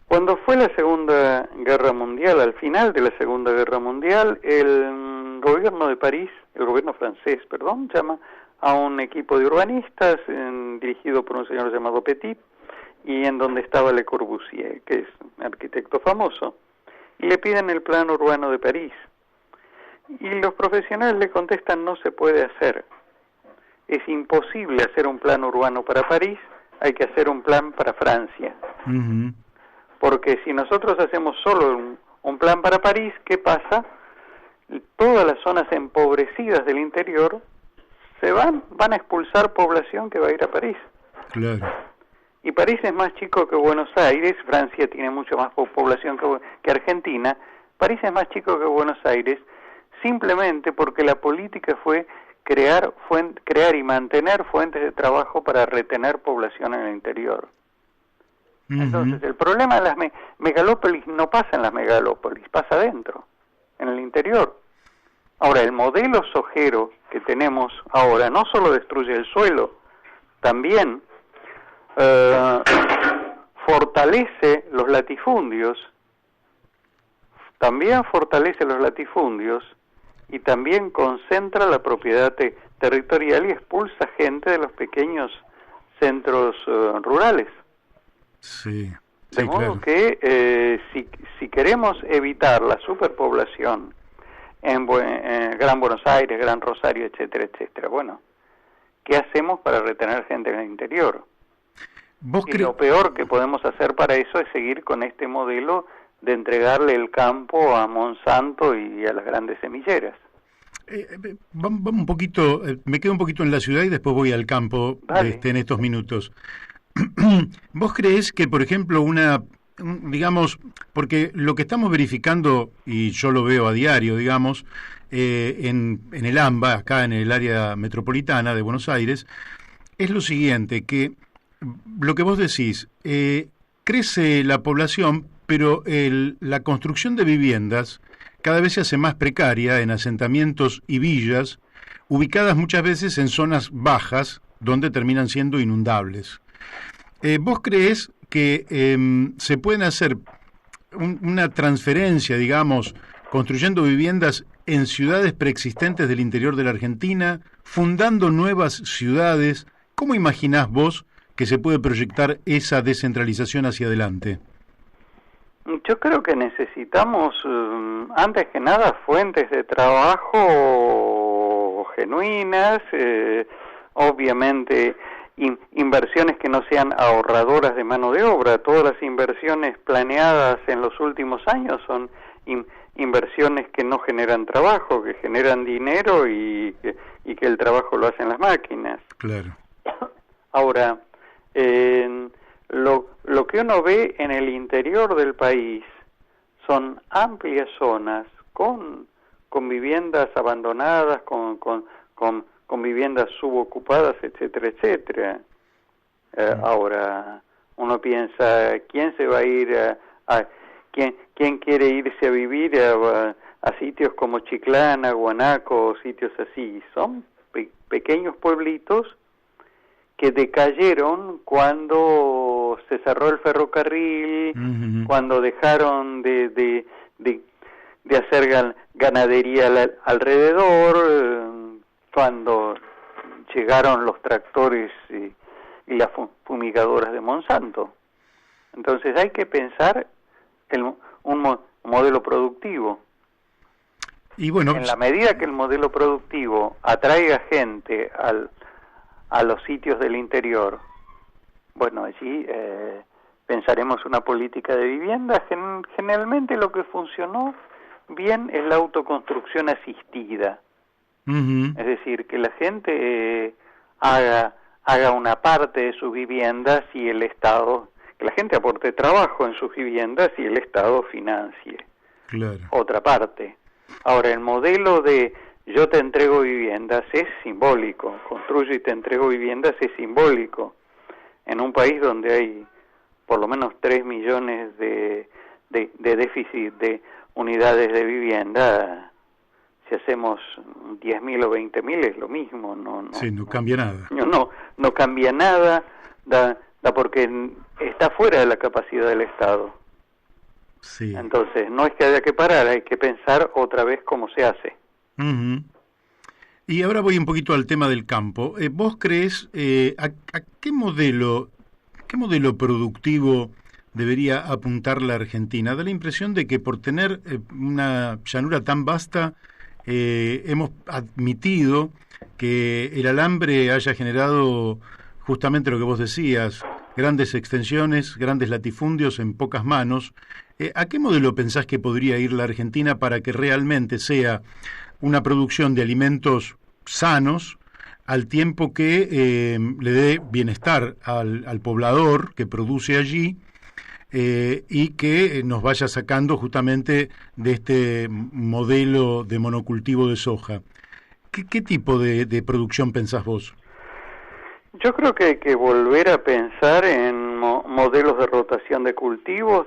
cuando fue la Segunda Guerra Mundial, al final de la Segunda Guerra Mundial, el gobierno de París, el gobierno francés, llama a un equipo de urbanistas dirigido por un señor llamado Petit, y en donde estaba Le Corbusier, que es un arquitecto famoso, y le piden el plan urbano de París. Y los profesionales le contestan: no se puede hacer. Es imposible hacer un plan urbano para París, hay que hacer un plan para Francia. Porque si nosotros hacemos solo un plan para París, ¿qué pasa? Todas las zonas empobrecidas del interior van a expulsar población que va a ir a París. Claro. Y París es más chico que Buenos Aires, Francia tiene mucho más población que Argentina, París es más chico que Buenos Aires, simplemente porque la política fue crear y mantener fuentes de trabajo para retener población en el interior. Entonces, el problema de las megalópolis no pasa en las megalópolis, pasa adentro, en el interior. Ahora, el modelo sojero que tenemos ahora no solo destruye el suelo, también fortalece los latifundios, y también concentra la propiedad territorial y expulsa gente de los pequeños centros rurales. Sí, de modo claro. que si queremos evitar la superpoblación en Gran Buenos Aires, Gran Rosario, etcétera, bueno, ¿qué hacemos para retener gente en el interior? Lo peor que podemos hacer para eso es seguir con este modelo de entregarle el campo a Monsanto y a las grandes semilleras. Vamos un poquito, me quedo un poquito en la ciudad y después voy al campo en estos minutos. ¿Vos creés que, por ejemplo, digamos, porque lo que estamos verificando, y yo lo veo a diario, digamos, en el AMBA, acá en el área metropolitana de Buenos Aires, es lo siguiente, que lo que vos decís, crece la población, pero la construcción de viviendas cada vez se hace más precaria en asentamientos y villas, ubicadas muchas veces en zonas bajas, donde terminan siendo inundables. ¿Vos creés que se pueden hacer una transferencia, digamos, construyendo viviendas en ciudades preexistentes del interior de la Argentina, fundando nuevas ciudades ¿Cómo imaginás vos que se puede proyectar esa descentralización hacia adelante? Yo creo que necesitamos, antes que nada, fuentes de trabajo genuinas, obviamente inversiones que no sean ahorradoras de mano de obra. Todas las inversiones planeadas en los últimos años son inversiones que no generan trabajo, que generan dinero y que el trabajo lo hacen las máquinas. Claro. Ahora, lo que uno ve en el interior del país son amplias zonas con viviendas abandonadas, con viviendas subocupadas, etcétera, etcétera. Ahora, uno piensa, ¿quién se va a ir quién quiere irse a vivir a sitios como Chiclana, Guanaco, sitios así? Son pequeños pueblitos que decayeron cuando se cerró el ferrocarril, cuando dejaron de hacer ganadería alrededor, cuando llegaron los tractores y las fumigadoras de Monsanto. Entonces hay que pensar un modelo productivo. Y bueno, en la medida que el modelo productivo atraiga gente a los sitios del interior, bueno, allí pensaremos una política de vivienda. Generalmente lo que funcionó bien es la autoconstrucción asistida. Es decir, que la gente haga una parte de sus viviendas y el Estado, que la gente aporte trabajo en sus viviendas y el Estado financie otra parte. Ahora, el modelo de yo te entrego viviendas es simbólico, construyo y te entrego viviendas es simbólico. En un país donde hay por lo menos 3 millones de déficit de unidades de vivienda, si hacemos 10.000 o 20.000 es lo mismo. No cambia nada. No cambia nada, da porque está fuera de la capacidad del Estado. Sí. Entonces, no es que haya que parar, hay que pensar otra vez cómo se hace. Y ahora voy un poquito al tema del campo. ¿Vos crees a qué modelo productivo debería apuntar la Argentina? Da la impresión de que por tener una llanura tan vasta, hemos admitido que el alambre haya generado justamente lo que vos decías, grandes extensiones, grandes latifundios en pocas manos. ¿A qué modelo pensás que podría ir la Argentina para que realmente sea una producción de alimentos sanos, al tiempo que le dé bienestar al poblador que produce allí, y que nos vaya sacando justamente de este modelo de monocultivo de soja? ¿Qué tipo de producción pensás vos? Yo creo que hay que volver a pensar en modelos de rotación de cultivos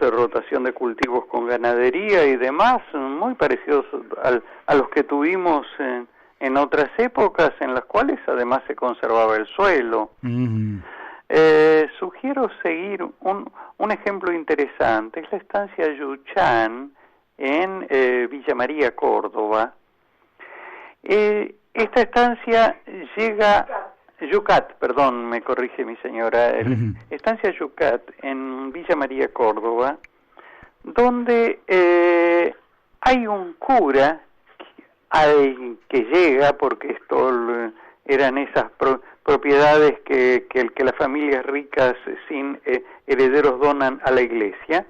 con ganadería y demás, muy parecidos a los que tuvimos en otras épocas, en las cuales además se conservaba el suelo. Sugiero seguir un ejemplo interesante, es la estancia Yuchán en Villa María, Córdoba. Esta estancia llega... Yucat, perdón, me corrige mi señora, estancia Yucat en Villa María, Córdoba, donde hay un cura al que llega, porque esto eran esas propiedades que las familias ricas sin herederos donan a la iglesia.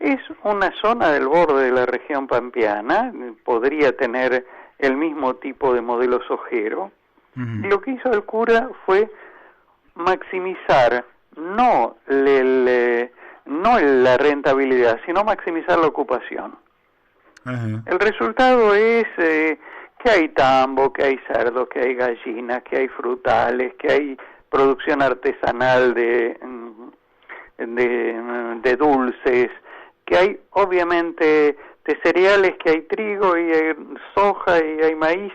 Es una zona del borde de la región pampeana, podría tener el mismo tipo de modelo sojero. Y lo que hizo el cura fue maximizar no la rentabilidad, sino maximizar la ocupación. El resultado es que hay tambo, que hay cerdo, que hay gallinas, que hay frutales, que hay producción artesanal de dulces, que hay obviamente de cereales, que hay trigo y hay soja y hay maíz.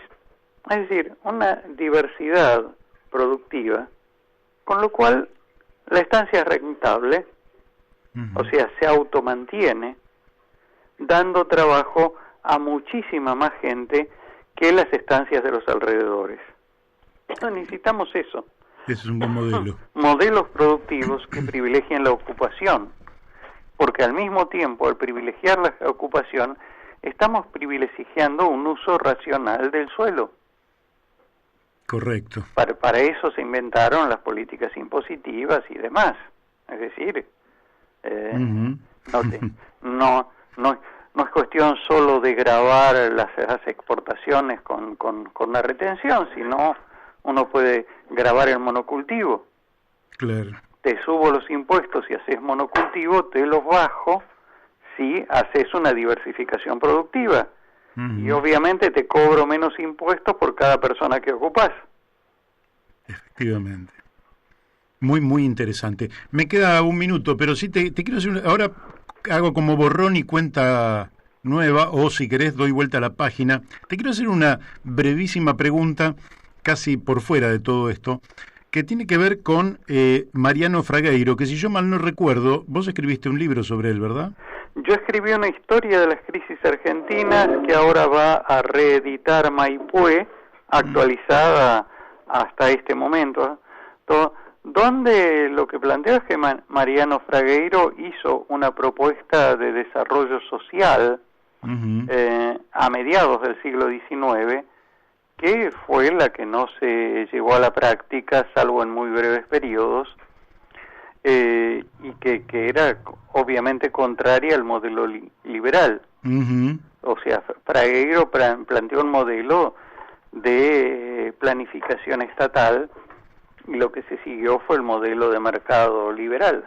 Es decir, una diversidad productiva, con lo cual la estancia es rentable, o sea, se automantiene, dando trabajo a muchísima más gente que las estancias de los alrededores. Necesitamos eso. Ese es un buen modelo. Modelos productivos que privilegien la ocupación, porque al mismo tiempo, al privilegiar la ocupación, estamos privilegiando un uso racional del suelo. Correcto. Para eso se inventaron las políticas impositivas y demás. Es decir, no es cuestión solo de gravar las exportaciones con la retención, sino uno puede gravar el monocultivo. Claro. Te subo los impuestos si haces monocultivo, te los bajo si haces una diversificación productiva. Y obviamente te cobro menos impuestos por cada persona que ocupás. Efectivamente. Muy, muy interesante. Me queda un minuto, pero sí te quiero hacer ahora hago como borrón y cuenta nueva, o si querés doy vuelta a la página. Te quiero hacer una brevísima pregunta, casi por fuera de todo esto, que tiene que ver con Mariano Fragueiro, que si yo mal no recuerdo, vos escribiste un libro sobre él, ¿verdad? Yo escribí una historia de las crisis argentinas que ahora va a reeditar Maipú, actualizada hasta este momento, donde lo que planteo es que Mariano Fragueiro hizo una propuesta de desarrollo social a mediados del siglo XIX, que fue la que no se llevó a la práctica, salvo en muy breves periodos, y que era obviamente contraria al modelo liberal. O sea, Fragueiro planteó un modelo de planificación estatal, y lo que se siguió fue el modelo de mercado liberal.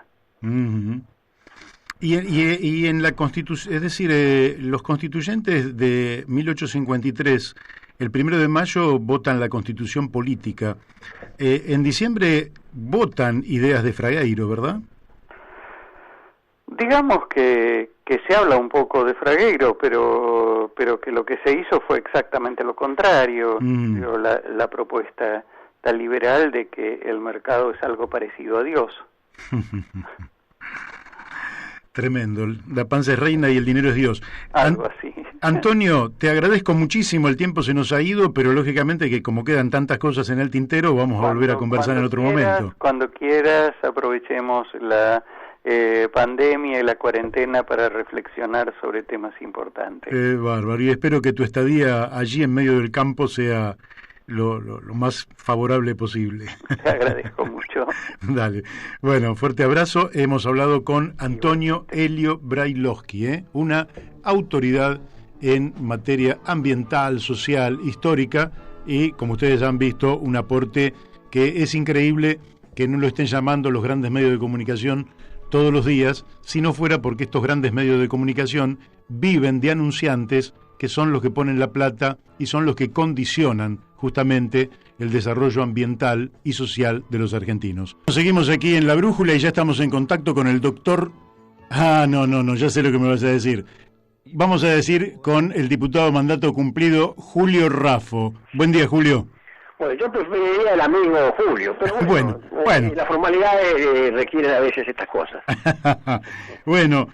Y en la Constitución, es decir, los constituyentes de 1853, el 1 de mayo votan la Constitución política. En diciembre votan ideas de Fragueiro, ¿verdad? Digamos que se habla un poco de Fragueiro, pero que lo que se hizo fue exactamente lo contrario. La propuesta tan liberal de que el mercado es algo parecido a Dios. Tremendo, la panza es reina y el dinero es Dios. Algo así. Antonio, te agradezco muchísimo, el tiempo se nos ha ido, pero lógicamente que como quedan tantas cosas en el tintero, vamos a volver a conversar en otro momento. Cuando quieras, aprovechemos la pandemia y la cuarentena para reflexionar sobre temas importantes. Bárbaro, y espero que tu estadía allí en medio del campo sea lo más favorable posible. Te agradezco mucho. Dale. Bueno, fuerte abrazo. Hemos hablado con Antonio Elio Brailovsky, una autoridad en materia ambiental, social, histórica, y como ustedes han visto, un aporte que es increíble que no lo estén llamando los grandes medios de comunicación todos los días, si no fuera porque estos grandes medios de comunicación viven de anunciantes que son los que ponen la plata y son los que condicionan justamente el desarrollo ambiental y social de los argentinos. Seguimos aquí en La Brújula y ya estamos en contacto con el doctor... No, ya sé lo que me vas a decir. Vamos a decir con el diputado mandato cumplido, Julio Raffo. Buen día, Julio. Bueno, yo preferiría el amigo Julio, pero bueno. Las formalidades requieren a veces estas cosas. Bueno,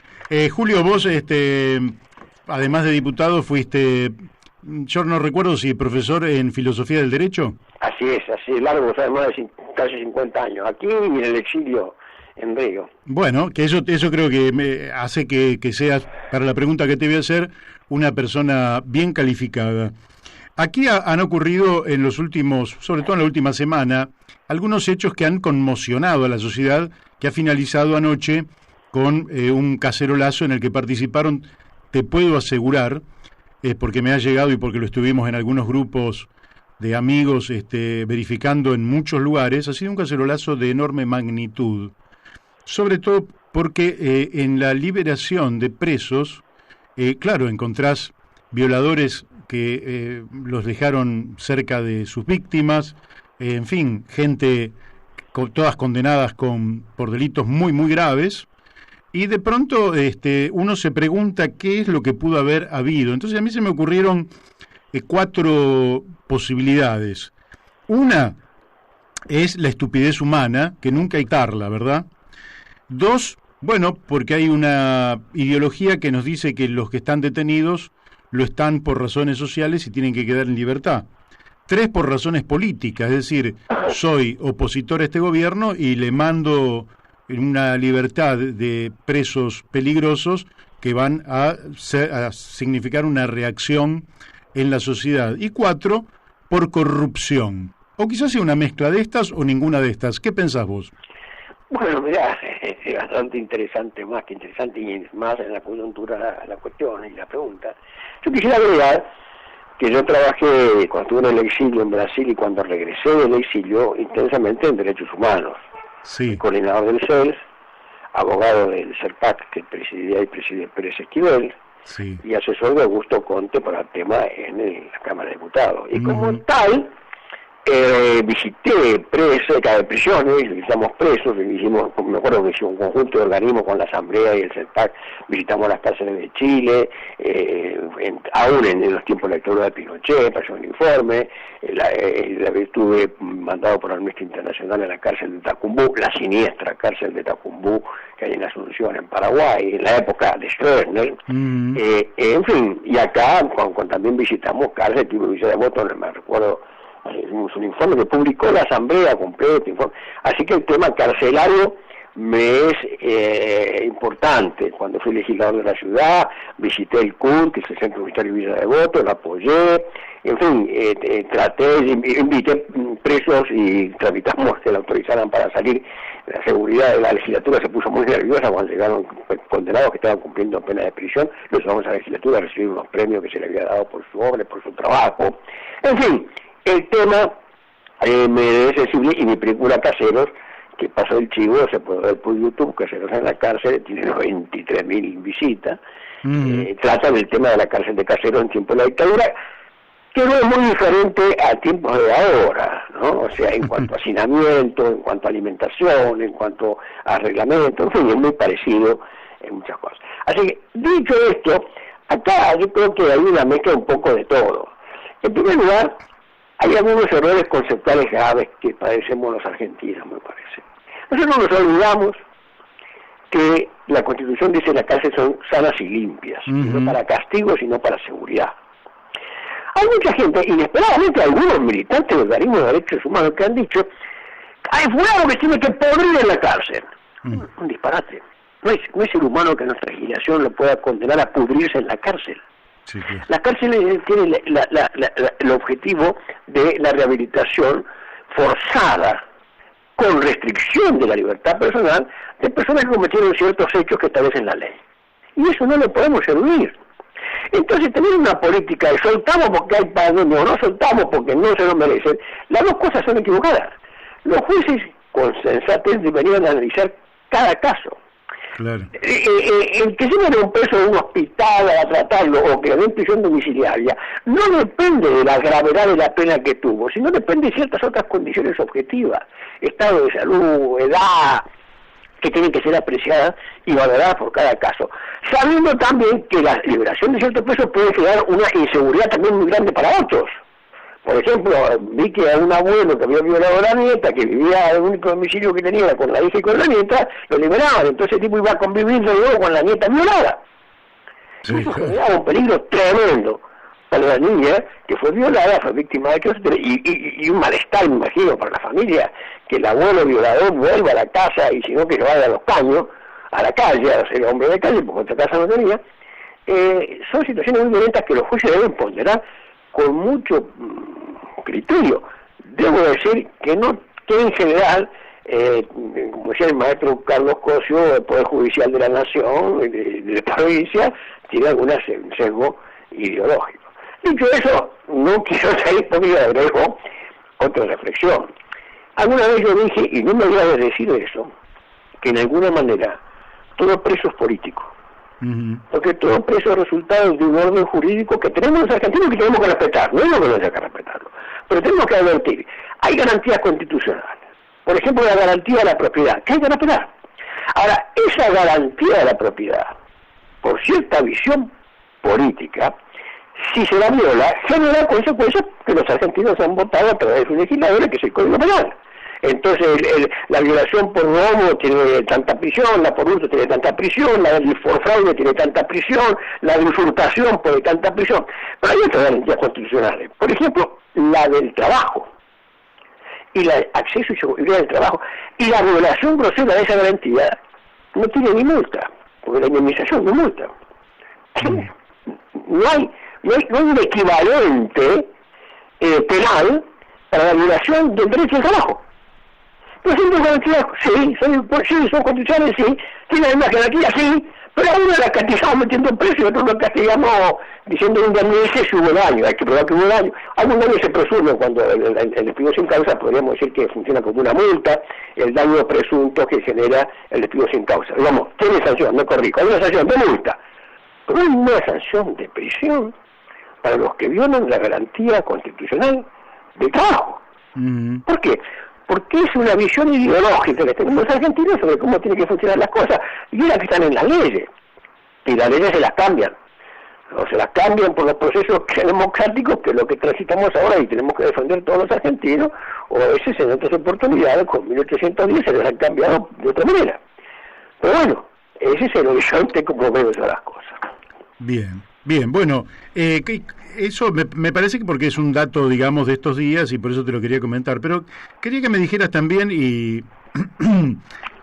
Julio, vos, además de diputado, fuiste, yo no recuerdo si profesor en Filosofía del Derecho. Así es, largo, casi 50 años, aquí y en el exilio en Río. Bueno, que eso creo que me hace que seas, para la pregunta que te voy a hacer, una persona bien calificada. Aquí han ocurrido en los últimos, sobre todo en la última semana, algunos hechos que han conmocionado a la sociedad, que ha finalizado anoche con un cacerolazo en el que participaron, te puedo asegurar, porque me ha llegado y porque lo estuvimos en algunos grupos de amigos verificando en muchos lugares, ha sido un cacerolazo de enorme magnitud, sobre todo porque en la liberación de presos, claro, encontrás violadores que los dejaron cerca de sus víctimas, en fin, gente todas condenadas por delitos muy, muy graves, y de pronto uno se pregunta qué es lo que pudo haber habido. Entonces a mí se me ocurrieron 4 posibilidades. Una es la estupidez humana, que nunca hay que evitarla, ¿verdad? 2, bueno, porque hay una ideología que nos dice que los que están detenidos lo están por razones sociales y tienen que quedar en libertad. 3 por razones políticas, es decir, soy opositor a este gobierno y le mando una libertad de presos peligrosos que van a significar una reacción en la sociedad. Y 4, por corrupción. O quizás sea una mezcla de estas o ninguna de estas. ¿Qué pensás vos? Bueno, mirá, es bastante interesante, más que interesante y más en la coyuntura la cuestión y la pregunta. Yo quisiera agregar que yo trabajé cuando estuve en el exilio en Brasil y cuando regresé del exilio intensamente en derechos humanos. Sí. Coordinador del CELS, abogado del CERPAC que presidía y preside Pérez Esquivel, sí, y asesor de Augusto Conte para el tema en la Cámara de Diputados. Y como tal, visité prisiones, visitamos presos, me acuerdo que hicimos un conjunto de organismos con la Asamblea y el CERPAC, visitamos las cárceles de Chile, aún en los tiempos de la dictadura de Pinochet, pasó un informe, estuve mandado por Amnistía Internacional a la cárcel de Tacumbú, la siniestra cárcel de Tacumbú, que hay en Asunción, en Paraguay, en la época de Stroessner, en fin, y acá también visitamos cárceles tipo Villa de Voto, no me recuerdo. Hicimos un informe que publicó la Asamblea completo, informe. Así que el tema carcelario me es importante. Cuando fui legislador de la ciudad, visité el CUR, que es el Centro Universitario Villa de Voto, lo apoyé, en fin, invité presos y tramitamos que la autorizaran para salir. La seguridad de la legislatura se puso muy nerviosa cuando llegaron condenados que estaban cumpliendo pena de prisión. Los llevamos a la legislatura a recibir unos premios que se le había dado por su obra, por su trabajo. En fin, el tema me es sensible y mi película Caseros, que pasó el chivo, se puede ver por YouTube, Caseros en la cárcel, tiene 93.000 visitas, trata del tema de la cárcel de Caseros en tiempo de la dictadura, que no es muy diferente a tiempos de ahora, ¿no? O sea, en cuanto a hacinamiento, en cuanto a alimentación, en cuanto a reglamento, en fin, es muy parecido en muchas cosas. Así que, dicho esto, acá yo creo que hay una mezcla un poco de todo. En primer lugar, hay algunos errores conceptuales graves que padecemos los argentinos, me parece. Nosotros nos olvidamos que la Constitución dice que las cárceles son sanas y limpias, no para castigo, sino para seguridad. Hay mucha gente, inesperadamente algunos militantes del organismo de derechos humanos que han dicho, hay fulano que tiene que podrir en la cárcel. Un disparate. No es ser humano que nuestra legislación lo pueda condenar a pudrirse en la cárcel. Sí, sí. La cárcel tiene el objetivo de la rehabilitación forzada, con restricción de la libertad personal, de personas que cometieron ciertos hechos que establecen la ley. Y eso no lo podemos eludir. Entonces, tener una política de soltamos porque hay pagos, no soltamos porque no se lo merecen, las dos cosas son equivocadas. Los jueces con sensatez deberían analizar cada caso. Claro. El que se mete un preso de un hospital a tratarlo o que le den prisión domiciliaria no depende de la gravedad de la pena que tuvo, sino depende de ciertas otras condiciones objetivas, estado de salud, edad, que tienen que ser apreciadas y valoradas por cada caso, sabiendo también que la liberación de ciertos presos puede crear una inseguridad también muy grande para otros. Por ejemplo, vi que a un abuelo que había violado a la nieta, que vivía el único domicilio que tenía con la hija y con la nieta, lo liberaban. Entonces el tipo iba a convivir de nuevo con la nieta violada. Sí, eso generaba un peligro tremendo para la niña que fue violada, fue víctima de hechos y un malestar, me imagino, para la familia, que el abuelo violador vuelva a la casa y si no que se vaya a los caños, a la calle, a ser hombre de calle, porque otra casa no tenía. Son situaciones muy violentas que los jueces deben ponderar con mucho criterio. Debo decir que en general, como decía el maestro Carlos Cosio, el Poder Judicial de la Nación, de la provincia, tiene algún sesgo ideológico. Dicho eso, no quiero salir porque agrego otra reflexión. Alguna vez yo dije, y no me voy a decir eso, que en alguna manera todo preso es político. Porque todo preso es resultado de un orden jurídico que tenemos los argentinos que tenemos que respetar, no es lo que no hay que respetarlo, pero tenemos que advertir, hay garantías constitucionales, por ejemplo la garantía de la propiedad, que hay que respetar. Ahora, esa garantía de la propiedad, por cierta visión política, si se la viola, genera consecuencias que los argentinos han votado a través de sus legisladores, que es el Código Penal. Entonces la violación por robo tiene tanta prisión, la por hurto tiene tanta prisión, la por fraude tiene tanta prisión, la de usurpación tiene tanta prisión. Pero hay otras garantías constitucionales. Por ejemplo, la del trabajo, y la de acceso y seguridad del trabajo, y la violación grosera de esa garantía no tiene ni multa, porque la indemnización no es multa. No hay un equivalente penal para la violación del derecho al trabajo. Los centros de garantía, sí, son constitucionales, sí, tienen las mismas garantías, sí, pero a uno la castigamos metiendo precio y otro lo castigamos diciendo indemnice si hubo daño, hay que probar que hubo daño. Algún daño se presume cuando el despido sin causa, podríamos decir que funciona como una multa, el daño presunto que genera el despido sin causa. Digamos, tiene sanción, no corrijo, hay una sanción de multa, pero hay una sanción de prisión para los que violan la garantía constitucional del trabajo. ¿Por qué? Porque es una visión ideológica que tenemos los argentinos sobre cómo tienen que funcionar las cosas, y es la que están en las leyes, y las leyes se las cambian, o se las cambian por los procesos democráticos, que es lo que transitamos ahora y tenemos que defender todos los argentinos, o a veces en otras oportunidades, con 1810 se les han cambiado de otra manera. Pero bueno, ese es el horizonte como veo yo las cosas. Bien, bueno, eso me parece que porque es un dato, digamos, de estos días y por eso te lo quería comentar, pero quería que me dijeras también y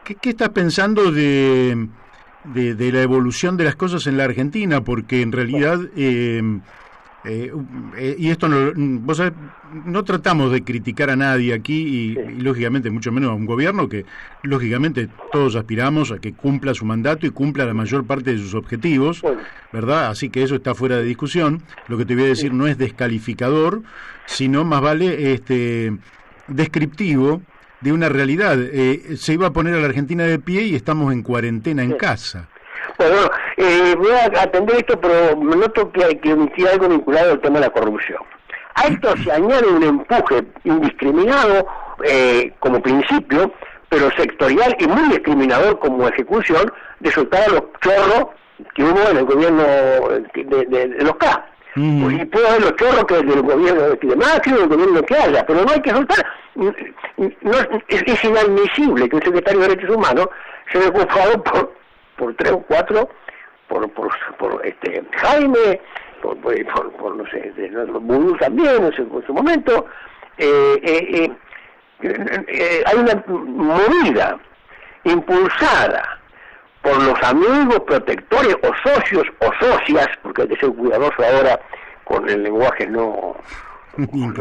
¿qué estás pensando de la evolución de las cosas en la Argentina? Porque en realidad, y esto vos sabés, no tratamos de criticar a nadie aquí y lógicamente mucho menos a un gobierno que lógicamente todos aspiramos a que cumpla su mandato y cumpla la mayor parte de sus objetivos, ¿verdad? Así que eso está fuera de discusión. Lo que te voy a decir no es descalificador, sino más vale descriptivo de una realidad. Se iba a poner a la Argentina de pie y estamos en cuarentena en casa. Bueno, voy a atender esto, pero me noto que hay que omitir algo vinculado al tema de la corrupción. A esto se añade un empuje indiscriminado como principio, pero sectorial y muy discriminador como ejecución, de soltar a los chorros que hubo en el gobierno de los K. Y puede haber los chorros que del gobierno de Macri o del gobierno que haya, pero no hay que soltar. Es inadmisible que un secretario de Derechos Humanos se haya ocupado por 3 o 4, por Jaime, por no sé, Budú también en su momento. Hay una movida impulsada por los amigos, protectores o socios o socias, porque hay que ser cuidadoso ahora con el lenguaje no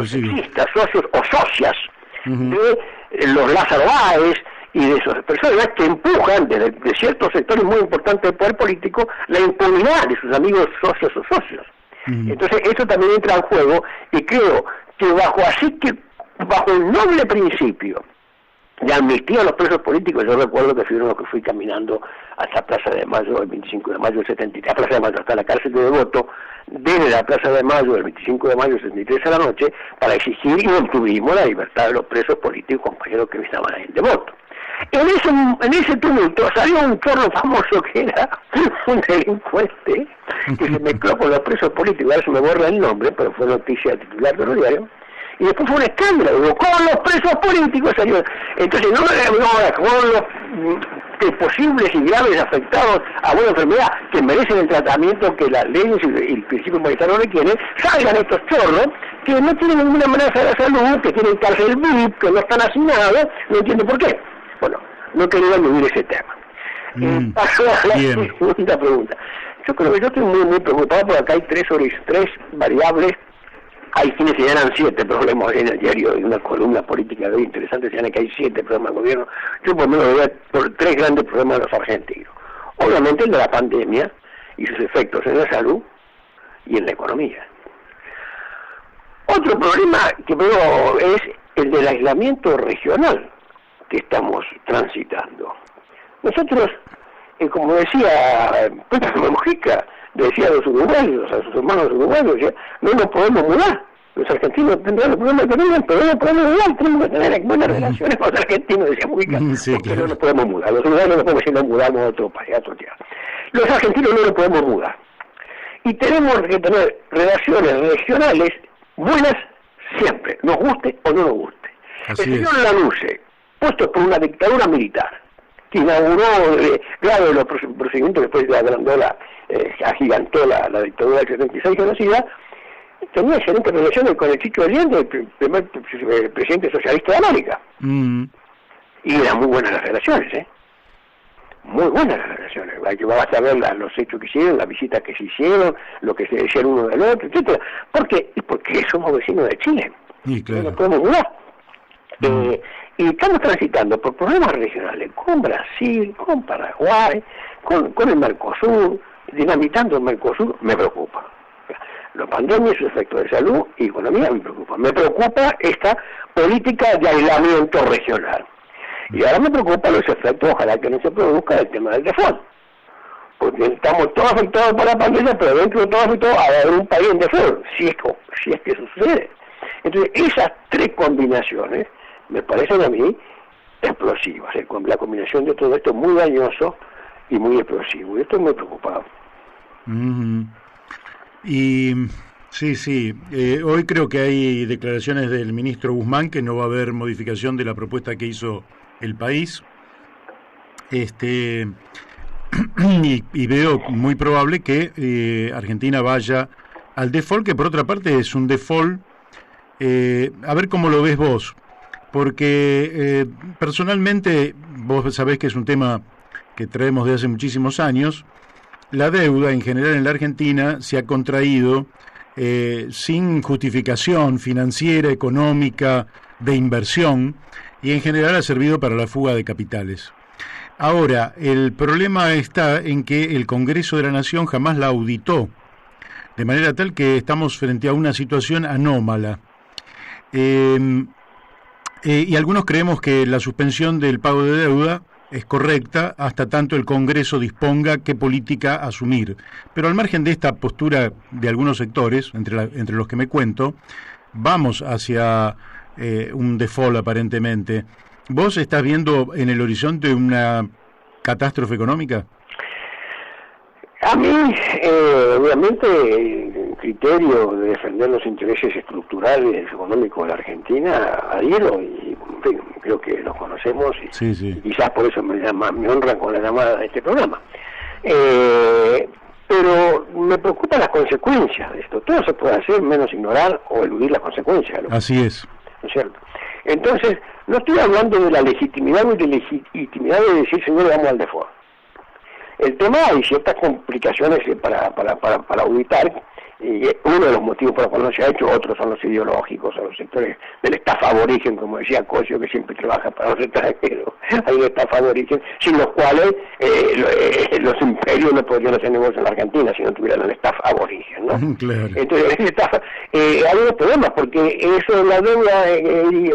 sexista, socios o socias de los Lázaro Báez y de esas personas que empujan de ciertos sectores muy importantes del poder político la impunidad de sus amigos socios o socios. Entonces eso también entra en juego, y creo que bajo el noble principio de amnistía a los presos políticos, yo recuerdo que fui uno que fui caminando hasta Plaza de Mayo el 25 de mayo del 73, Plaza de Mayo hasta la cárcel de Devoto, desde la Plaza de Mayo del 25 de mayo del 73 a la noche, para exigir y obtuvimos la libertad de los presos políticos compañeros que estaban ahí en Devoto. En ese tumulto salió un chorro famoso que era un delincuente que se mezcló con los presos políticos, ahora se me borra el nombre, pero fue noticia titular de los diarios, y después fue un escándalo, con los presos políticos salió. Entonces con los posibles y graves afectados a una enfermedad que merecen el tratamiento que las leyes y el principio humanitario requieren, salgan estos chorros que no tienen ninguna amenaza de la salud, que tienen cárcel VIP, que no están asignados, no entiendo por qué. Bueno, no quería aludir ese tema. Paso a la segunda pregunta. Yo creo que yo estoy muy preocupado porque acá hay tres variables. Hay quienes señalan 7 problemas en el diario, en una columna política muy interesante, señalan que hay 7 problemas del gobierno. Yo por lo menos veo por 3 grandes problemas de los argentinos. Obviamente el de la pandemia y sus efectos en la salud y en la economía. Otro problema que veo es el del aislamiento regional que estamos transitando. Nosotros, como decía Pedro Mujica, decía a los uruguayos, a sus hermanos uruguayos, decía, no nos podemos mudar. Los argentinos tendrán los problemas que tengan, pero no nos podemos mudar, tenemos que tener buenas relaciones con los argentinos, decía Mujica, porque no nos podemos mudar. Los uruguayos no nos podemos ir, nos mudamos a otro país, a otro tierra. Los argentinos no nos podemos mudar. Y tenemos que tener relaciones regionales buenas siempre, nos guste o no nos guste. Así el señor Lanusse, puesto por una dictadura militar, que inauguró grave los procedimientos, después agigantó la dictadura del 76 genocida, tenía excelentes relaciones con el Chicho Allende, el primer presidente socialista de América. Y eran muy buenas las relaciones, muy buenas las relaciones. Hay que basta ver los hechos que hicieron, las visitas que se hicieron, lo que se decía el uno del otro, etcétera. ¿Por qué? Porque somos vecinos de Chile. Sí, claro. No podemos dudar. Y estamos transitando por problemas regionales con Brasil, con Paraguay, con el Mercosur, dinamitando el Mercosur. Me preocupa. La pandemia, su efecto de salud y economía me preocupa. Me preocupa esta política de aislamiento regional. Y ahora me preocupan los efectos, ojalá que no se produzca, el tema del default. Porque estamos todos afectados por la pandemia, pero dentro de todo afectados va a haber un país en default, si es que eso sucede. Entonces, esas tres combinaciones me parecen a mí explosivas. La combinación de todo esto es muy dañoso y muy explosivo. Y estoy muy preocupado. Y sí, hoy creo que hay declaraciones del ministro Guzmán que no va a haber modificación de la propuesta que hizo el país. Y veo muy probable que Argentina vaya al default, que por otra parte es un default, a ver cómo lo ves vos, porque personalmente vos sabés que es un tema que traemos de hace muchísimos años. La deuda en general en la Argentina se ha contraído sin justificación financiera, económica, de inversión, y en general ha servido para la fuga de capitales. Ahora, el problema está en que el Congreso de la Nación jamás la auditó, de manera tal que estamos frente a una situación anómala. Y algunos creemos que la suspensión del pago de deuda es correcta hasta tanto el Congreso disponga qué política asumir. Pero al margen de esta postura de algunos sectores, entre los que me cuento, vamos hacia un default aparentemente. ¿Vos estás viendo en el horizonte una catástrofe económica? A mí, obviamente, el criterio de defender los intereses estructurales económicos de la Argentina adhiero y en fin, creo que los conocemos y, sí. Y quizás por eso me honran con la llamada de este programa. Pero me preocupan las consecuencias de esto. Todo se puede hacer menos ignorar o eludir las consecuencias. Así es. ¿No es cierto? Entonces, no estoy hablando de la legitimidad o ilegitimidad de decir, señor, vamos al default. El tema, hay ciertas complicaciones para auditar, y uno de los motivos por los cuales no se ha hecho, otros son los ideológicos, son los sectores del estafa aborigen, como decía Cosio, que siempre trabaja para los extranjeros. Hay un estafa aborigen, sin los cuales los imperios no podrían hacer negocio en la Argentina si no tuvieran el estafa aborigen, ¿no? Claro. Entonces, hay unos problemas, porque eso de la deuda de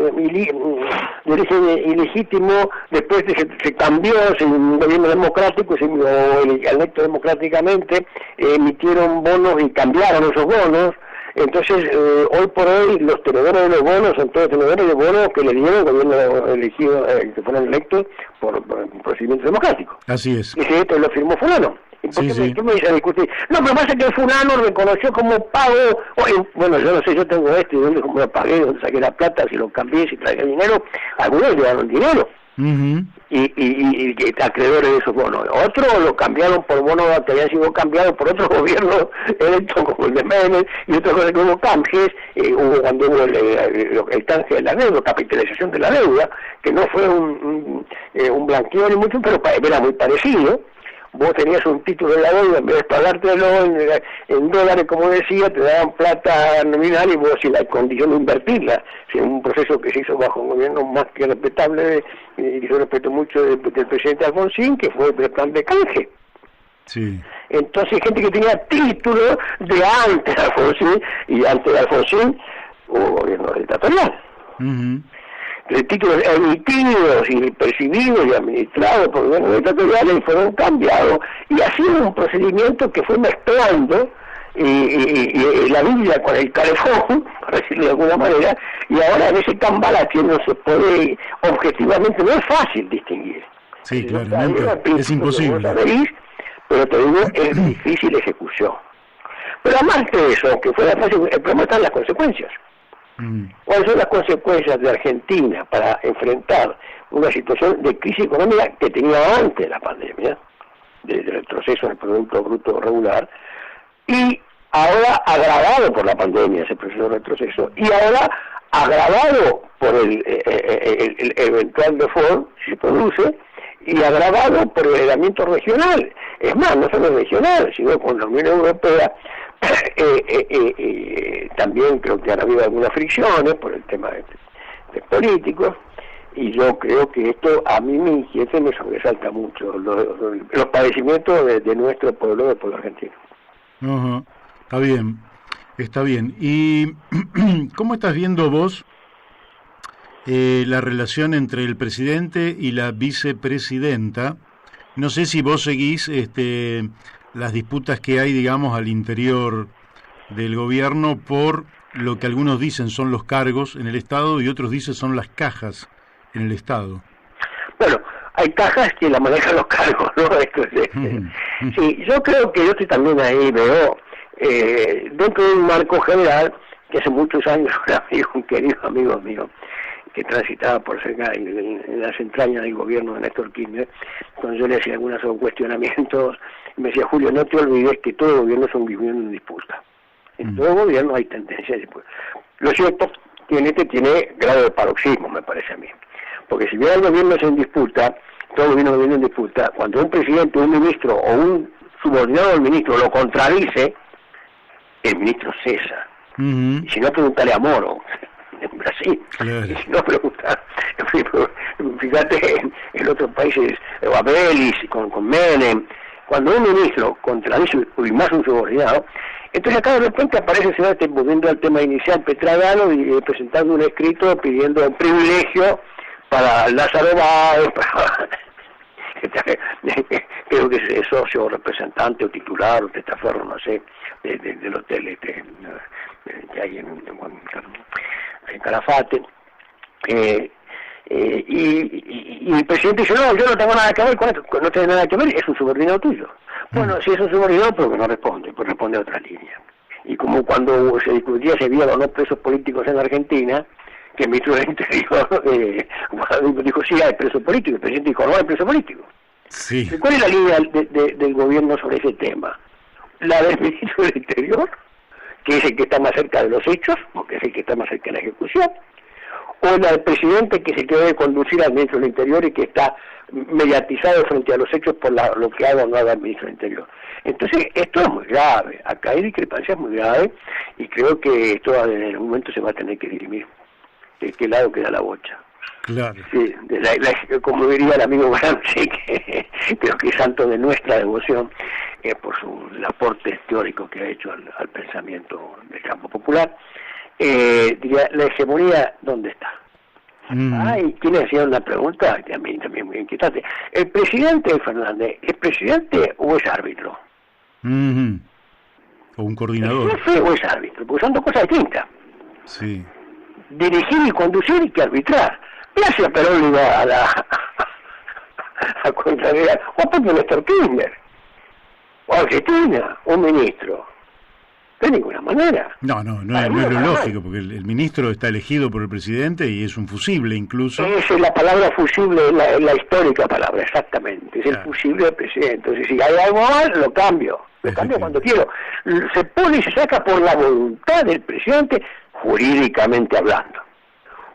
origen ilegítimo, después se cambió, un gobierno democrático, electo democráticamente, emitieron bonos y cambiaron esos bonos. Entonces, hoy por hoy, los tenedores de los bonos son todos tenedores de bonos que le dieron el gobierno elegido, que fueron electos por procedimiento democrático. Así es. Y si esto lo firmó fulano. ¿Qué me dice a discutir? No, pero pasa que el fulano reconoció como pago. Bueno, yo no sé, yo tengo esto, y dónde cómo lo pagué, dónde saqué la plata, si lo cambié, si traje dinero. Algunos llevaron dinero. Y acreedores de esos bonos. Otros lo cambiaron por bonos que habían sido cambiados por otros gobiernos electos como el de Menem, y otros que hubo canjes, cuando hubo el canje de la deuda, capitalización de la deuda, que no fue un blanqueo ni mucho, pero era muy parecido. Vos tenías un título de la deuda, en vez de pagártelo en dólares, como decía, te daban plata nominal y vos, si la condición de invertirla, si un proceso que se hizo bajo un gobierno más que respetable, y yo respeto mucho del presidente Alfonsín, que fue el plan de canje. Sí. Entonces, gente que tenía título de antes de Alfonsín, y antes de Alfonsín hubo gobierno dictatorial. Títulos emitidos y percibidos y administrados por gobiernos dictatoriales fueron cambiados, y ha sido un procedimiento que fue mezclando y la Biblia con el calefón, para decirlo de alguna manera, y ahora en ese cambalache no se puede, objetivamente no es fácil distinguir. Sí, claramente, es imposible. Sabéis, pero te digo, es difícil ejecución. Pero además de eso, que fuera fácil, el problema está en las consecuencias. ¿Cuáles son las consecuencias de Argentina para enfrentar una situación de crisis económica que tenía antes de la pandemia, del retroceso del Producto Bruto Regular, y ahora agravado por la pandemia, ese proceso de retroceso, y ahora agravado por el eventual default, si se produce, y agravado por el aislamiento regional. Es más, no solo regional, sino con la Unión Europea. También creo que han habido algunas fricciones por el tema de políticos, y yo creo que esto a mí me inquieta y me sobresalta mucho los padecimientos de nuestro pueblo, del pueblo argentino. Uh-huh. Está bien. ¿Y cómo estás viendo vos la relación entre el presidente y la vicepresidenta? No sé si vos seguís las disputas que hay, digamos, al interior del gobierno por lo que algunos dicen son los cargos en el Estado y otros dicen son las cajas en el Estado. Bueno, hay cajas que la manejan los cargos, ¿no? Sí, yo creo que yo también ahí veo, dentro de un marco general, que hace muchos años un querido amigo mío, que transitaba por cerca en las entrañas del gobierno de Néstor Kirchner, cuando yo le hacía algunos cuestionamientos, me decía: Julio, no te olvides que todo gobierno es un gobierno en disputa. En todo gobierno hay tendencia de disputa. Lo cierto que en tiene grado de paroxismo, me parece a mí. Porque si bien el gobierno es en disputa, todo gobierno en disputa, cuando un presidente, un ministro o un subordinado del ministro lo contradice, el ministro cesa. Y si no, preguntarle a Moro en Brasil. Claro. Y si no, preguntar, fíjate en otros países, o a Belis, con Menem, cuando un ministro contradice, y más un subordinado, entonces acá de repente aparece, volviendo al tema inicial, Petragano, y presentando un escrito pidiendo un privilegio para Lázaro Báez, creo que es socio, representante o titular o testaferro, no sé, del hotel que hay en Calafate. Y el presidente dice: no, yo no tengo nada que ver con esto, no tiene nada que ver, es un subordinado tuyo. Bueno, si es un subordinado, pero que no responde, pues responde a otra línea. Y como cuando se discutía si había o no presos políticos en Argentina, que el ministro del Interior dijo: sí, hay preso político. El presidente dijo: no hay preso político. Sí. ¿Cuál es la línea del gobierno sobre ese tema? La del ministro del Interior, que es el que está más cerca de los hechos, porque es el que está más cerca de la ejecución, o la del presidente, que se debe conducir al ministro del Interior y que está mediatizado frente a los hechos por lo que haga o no haga el ministro del Interior. Entonces, esto es muy grave, acá hay discrepancias muy graves, y creo que esto en el momento se va a tener que dirimir. ¿De qué lado queda la bocha? Claro. Sí, como diría el amigo Gramsci, que creo que es santo de nuestra devoción, por el aporte teórico que ha hecho al pensamiento del campo popular, diría: la hegemonía, ¿dónde está? Y ¿quién hacía una pregunta que a mí también muy inquietante? ¿El presidente Fernández es presidente o es árbitro? O un coordinador. ¿Es jefe o es árbitro? Porque son dos cosas distintas. Sí. Dirigir y conducir y que arbitrar. Gracias, Perón le iba a contrariar, o propio Néstor Kirchner, o Argentina, un ministro. De ninguna manera. No es lo lógico, porque el ministro está elegido por el presidente y es un fusible incluso. Esa es la palabra fusible, la histórica palabra, exactamente. Es el fusible del presidente. Entonces, si hay algo mal, lo cambio cuando quiero. Se pone y se saca por la voluntad del presidente, jurídicamente hablando.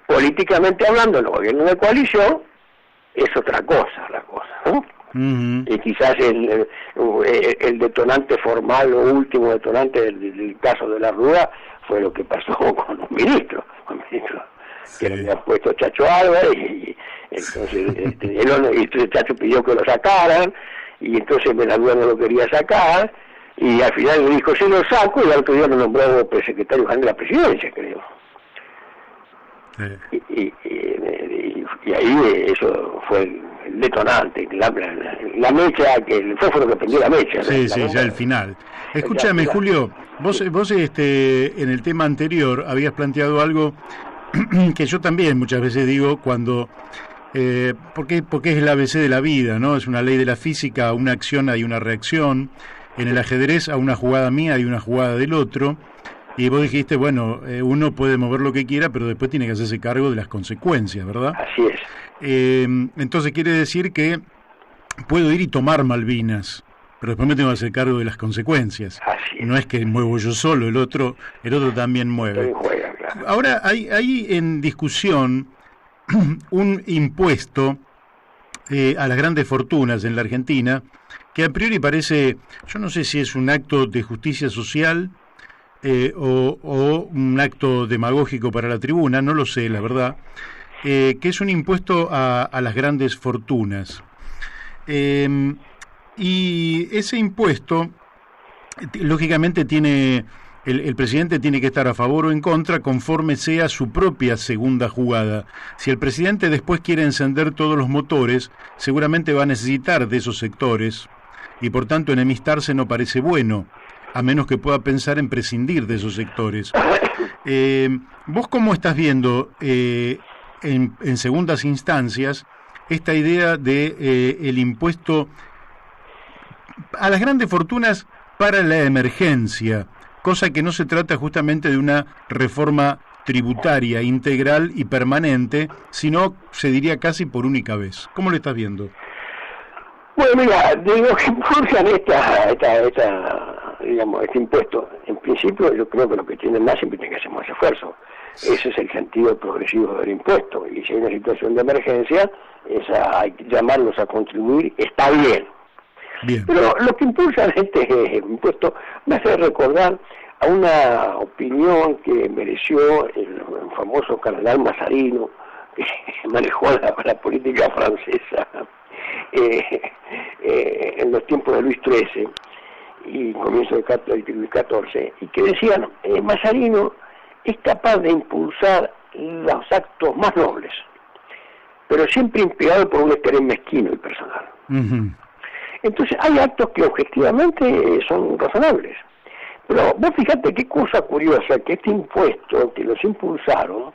Políticamente hablando, en el gobierno de coalición, es otra cosa la cosa, ¿no? Y quizás el detonante formal o último detonante del caso de la Rúa fue lo que pasó con un ministro que le había puesto Chacho Álvarez, y entonces el Chacho pidió que lo sacaran, y entonces Benavides no lo quería sacar, y al final le dijo: sí, lo saco, y al otro día lo nombró secretario general de la presidencia, creo. Y ahí eso fue el detonante, la mecha, el fósforo que prendió la mecha. Sí, ya el final. Escúchame, Julio, vos en el tema anterior habías planteado algo que yo también muchas veces digo cuando... porque es el ABC de la vida, ¿no? Es una ley de la física: a una acción hay una reacción. En el ajedrez, a una jugada mía hay una jugada del otro. Y vos dijiste, bueno, uno puede mover lo que quiera, pero después tiene que hacerse cargo de las consecuencias, ¿verdad? Así es. Entonces quiere decir que puedo ir y tomar Malvinas, Pero después me tengo que hacer cargo de las consecuencias. Así es. No es que muevo yo solo, el otro también mueve. Juega, claro. Ahora, hay en discusión un impuesto a las grandes fortunas en la Argentina, que a priori parece, yo no sé si es un acto de justicia social o un acto demagógico para la tribuna, no lo sé, la verdad, que es un impuesto a las grandes fortunas. Y ese impuesto, lógicamente, el presidente tiene que estar a favor o en contra conforme sea su propia segunda jugada. Si el presidente después quiere encender todos los motores, seguramente va a necesitar de esos sectores y por tanto enemistarse no parece bueno, a menos que pueda pensar en prescindir de esos sectores. ¿Vos cómo estás viendo en segundas instancias esta idea de el impuesto a las grandes fortunas para la emergencia, cosa que no se trata justamente de una reforma tributaria integral y permanente, sino se diría casi por única vez? ¿Cómo lo estás viendo? Bueno, mira, de los que impulsan este impuesto, en principio yo creo que los que tienen más siempre tienen que hacer más esfuerzo. Ese es el sentido progresivo del impuesto, y si hay una situación de emergencia, hay que llamarlos a contribuir, está bien. Bien. Pero lo que impulsa este impuesto me hace recordar a una opinión que mereció el famoso cardenal Mazarino, que manejó la política francesa en los tiempos de Luis XIII y comienzo del Luis XIV, y que decían, Mazarino es capaz de impulsar los actos más nobles, pero siempre inspirado por un interés mezquino y personal. Uh-huh. Entonces hay actos que objetivamente son razonables, pero vos fíjate qué cosa curiosa, que este impuesto que los impulsaron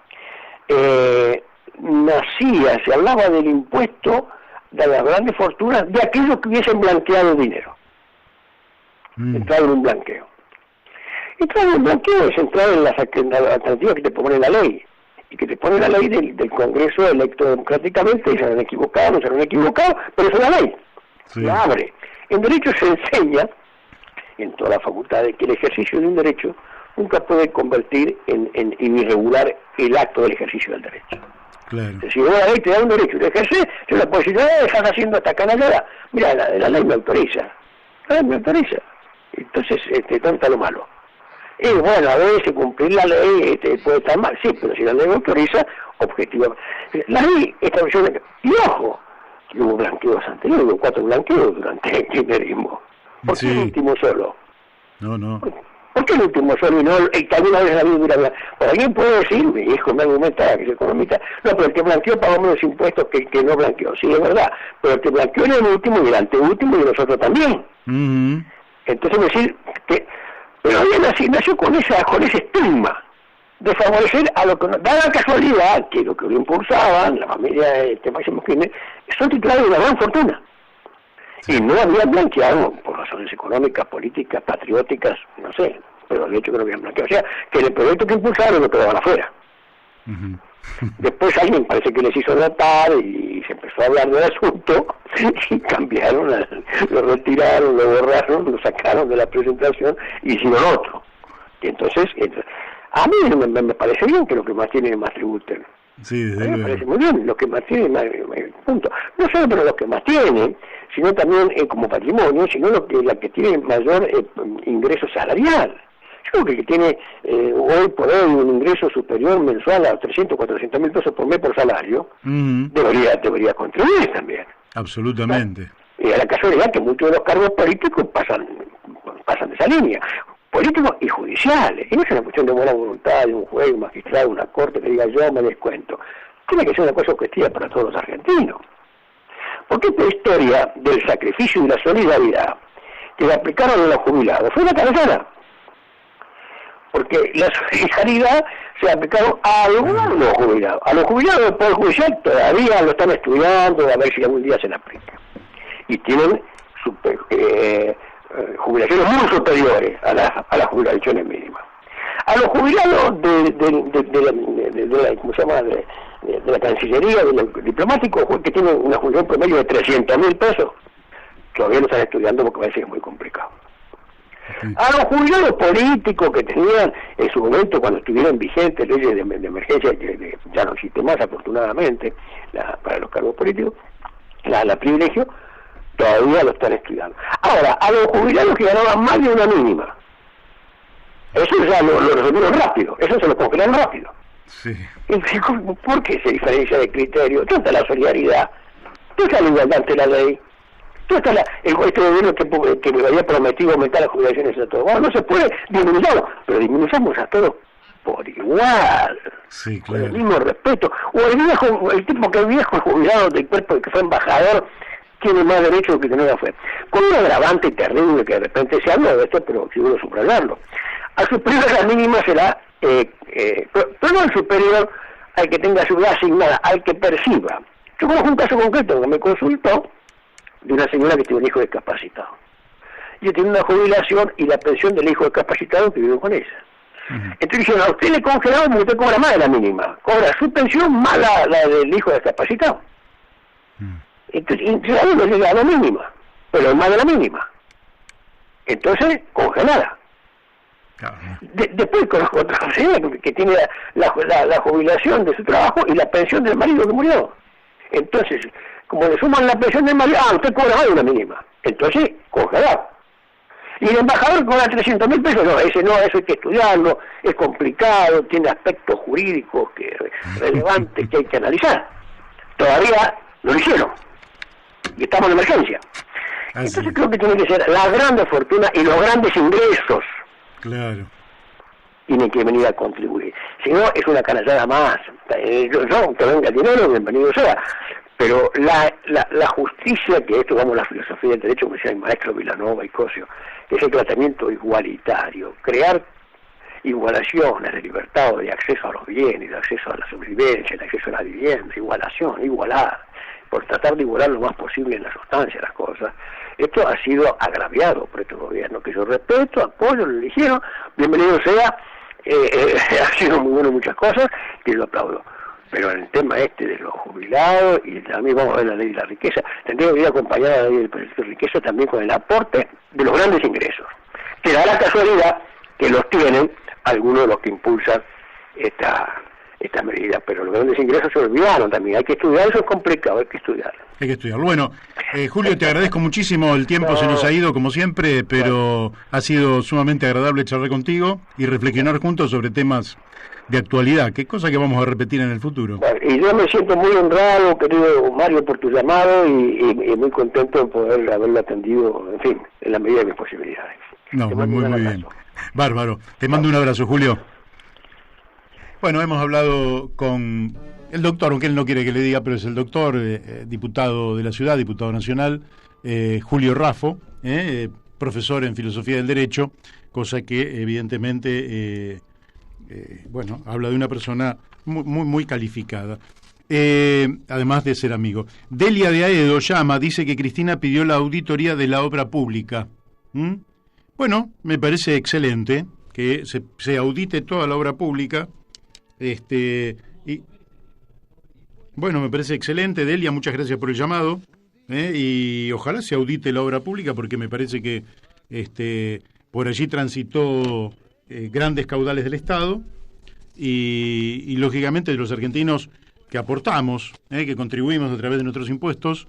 nacía, se hablaba del impuesto de las grandes fortunas de aquellos que hubiesen blanqueado dinero. Entrar en un blanqueo. Entrar en un blanqueo es entrar en las alternativas que te pone la ley, y que te pone la ley del Congreso electo democráticamente, y se han equivocado, no se han equivocado, pero es una ley. Sí. La abre. En derecho se enseña, en toda la facultad, de que el ejercicio de un derecho nunca puede convertir en irregular el acto del ejercicio del derecho. Claro. Si una ley te da un derecho y lo ejerces, yo la puedo decir, estás haciendo esta canallada. Mira, la ley me autoriza. La ley me autoriza. Entonces, ¿dónde está lo malo? Y bueno, a veces cumplir la ley puede estar mal, sí, pero si la ley me autoriza, objetivamente. La ley estableció, y ojo, hubo blanqueos anteriores, hubo 4 blanqueos durante el kirchnerismo. ¿Por qué el último solo? No. ¿Por qué el último solo y no alguna vez la vida dura? Por alguien puede decir, mi hijo me argumentaba que es economista, no, pero el que blanqueó pagó menos impuestos que no blanqueó. Sí, es verdad, pero el que blanqueó era el último y el anteúltimo y nosotros también. Uh-huh. Entonces decir que, pero ella nació con ese estigma de favorecer a lo que da la casualidad que lo que lo impulsaban, la familia Máximo Kirchner, son titulares de una gran fortuna. Y no habían blanqueado por razones económicas, políticas, patrióticas, no sé, pero de hecho que no habían blanqueado. O sea, que el proyecto que impulsaron lo quedaban afuera. Uh-huh. Después alguien parece que les hizo notar y se empezó a hablar del asunto y cambiaron, lo retiraron, lo borraron, lo sacaron de la presentación y hicieron otro. Y entonces, a mí me parece bien que lo que más tiene más tributen. Sí, a mí me parece muy bien, lo que más tiene más, punto. No solo pero los que más tienen, sino también como patrimonio, sino la que tiene mayor ingreso salarial. Yo creo que el que tiene hoy por hoy un ingreso superior mensual a 300, 400 mil pesos por mes por salario, uh-huh, debería contribuir también. Absolutamente. Y a la casualidad que muchos de los cargos políticos pasan de esa línea. Políticos y judiciales. Y no es una cuestión de buena voluntad de un juez, un magistrado, una corte que diga yo me descuento. Tiene que ser una cosa objetiva para todos los argentinos. Porque esta historia del sacrificio y la solidaridad que le aplicaron a los jubilados fue una cabezada. Porque la solidaridad se aplicaron a algunos jubilados. A los jubilados del Poder Judicial todavía lo están estudiando, a ver si algún día se le aplica. Y tienen jubilaciones muy superiores a las jubilaciones mínimas. A los jubilados de la Cancillería, de los diplomáticos, que tienen una jubilación promedio de 300 mil pesos, todavía lo están estudiando porque parece que es muy complicado. A los jubilados políticos que tenían en su momento, cuando estuvieron vigentes leyes de emergencia, que ya no existe más afortunadamente para los cargos políticos, la privilegio, todavía lo están estudiando. Ahora, a los jubilados que ganaban más de una mínima, eso ya lo resolvieron rápido, eso se lo congelaron rápido. Sí. ¿Por qué esa diferencia de criterio? ¿Dónde está la solidaridad? ¿Dónde está la igualdad ante la ley? ¿Dónde está este gobierno que me había prometido aumentar las jubilaciones a todos? Bueno, no se puede disminuirlo, pero disminuyamos a todos por igual, sí, claro. Con el mismo respeto. O el tipo que es viejo, el jubilado del cuerpo que fue embajador, tiene más derecho que no lo fue. Con un agravante terrible que de repente se habló de esto, pero seguro subrayarlo. Al superior a la mínima será, pero no al superior al que tenga su vida asignada, al que perciba. Yo conozco un caso concreto que me consultó de una señora que tiene un hijo discapacitado. Ella tiene una jubilación y la pensión del hijo discapacitado que vive con ella. Entonces dijeron, a usted le congelamos porque usted cobra más de la mínima. Cobra su pensión más la del hijo discapacitado. Entonces, a uno le da la mínima, pero es más de la mínima. Entonces, congelada. Claro. Después conozco otra señora que tiene la jubilación de su trabajo y la pensión del marido que murió. Entonces, como le suman la pensión del marido, usted cobra más de una mínima. Entonces, congelado. Y el embajador cobra 300.000 pesos, no, eso hay que estudiarlo, es complicado, tiene aspectos jurídicos relevantes que hay que analizar. Todavía no lo hicieron. Y estamos en emergencia. Entonces creo que tiene que ser la grande fortuna y los grandes ingresos. Claro. Tienen que venir a contribuir. Si no, es una canallada más. Yo que venga el dinero, bienvenido sea. Pero la justicia, que esto, vamos, la filosofía del derecho, como decía el maestro Vilanova y Cosio, es el tratamiento igualitario, crear igualaciones de libertad, de acceso a los bienes, de acceso a la sobrevivencia, de acceso a la vivienda, igualar, por tratar de igualar lo más posible en la sustancia de las cosas. Esto ha sido agraviado por este gobierno, que yo respeto, apoyo, lo eligieron, bienvenido sea, ha sido muy bueno en muchas cosas, que lo aplaudo. Pero en el tema de los jubilados, y también vamos a ver la ley de la riqueza, tendría que ir acompañada la ley de la riqueza también con el aporte de los grandes ingresos, que da la casualidad que los tienen algunos de los que impulsan esta medida, pero los grandes ingresos se olvidaron también, hay que estudiar, eso es complicado, hay que estudiarlo. Hay que estudiarlo. Bueno, Julio, te agradezco muchísimo, el tiempo se nos ha ido como siempre, pero ha sido sumamente agradable charlar contigo y reflexionar juntos sobre temas de actualidad, qué cosa que vamos a repetir en el futuro. Bueno, y yo me siento muy honrado, querido Mario, por tu llamado y muy contento de poder haberlo atendido, en fin, en la medida de mis posibilidades. No, muy bien. Bárbaro. Te mando un abrazo, Julio. Bueno, hemos hablado con el doctor, aunque él no quiere que le diga, pero es el doctor, diputado de la ciudad, diputado nacional, Julio Raffo, profesor en filosofía del derecho, cosa que evidentemente... habla de una persona muy calificada, además de ser amigo. Delia de Aedo llama, dice que Cristina pidió la auditoría de la obra pública. Bueno, me parece excelente que se audite toda la obra pública. Bueno, me parece excelente, Delia, muchas gracias por el llamado, y ojalá se audite la obra pública, porque me parece que por allí transitó grandes caudales del Estado y lógicamente de los argentinos que aportamos, que contribuimos a través de nuestros impuestos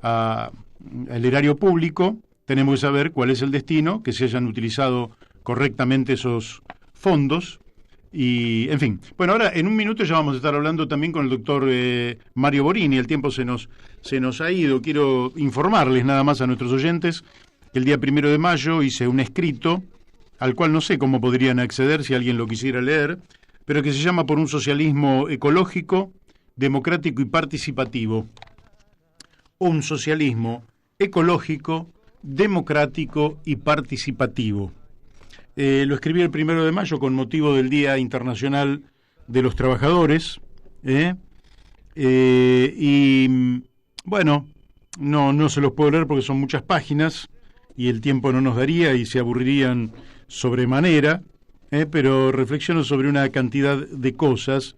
al erario público, tenemos que saber cuál es el destino, que se hayan utilizado correctamente esos fondos y, en fin. Bueno, ahora en un minuto ya vamos a estar hablando también con el doctor Mario Borini. El tiempo se nos ha ido. Quiero informarles nada más a nuestros oyentes que el día 1 de mayo hice un escrito al cual no sé cómo podrían acceder si alguien lo quisiera leer, pero que se llama Por un socialismo ecológico, democrático y participativo. Un socialismo ecológico, democrático y participativo. Lo escribí el 1 de mayo con motivo del Día Internacional de los Trabajadores. Y bueno, no se los puedo leer porque son muchas páginas y el tiempo no nos daría y se aburrirían sobremanera, pero reflexiono sobre una cantidad de cosas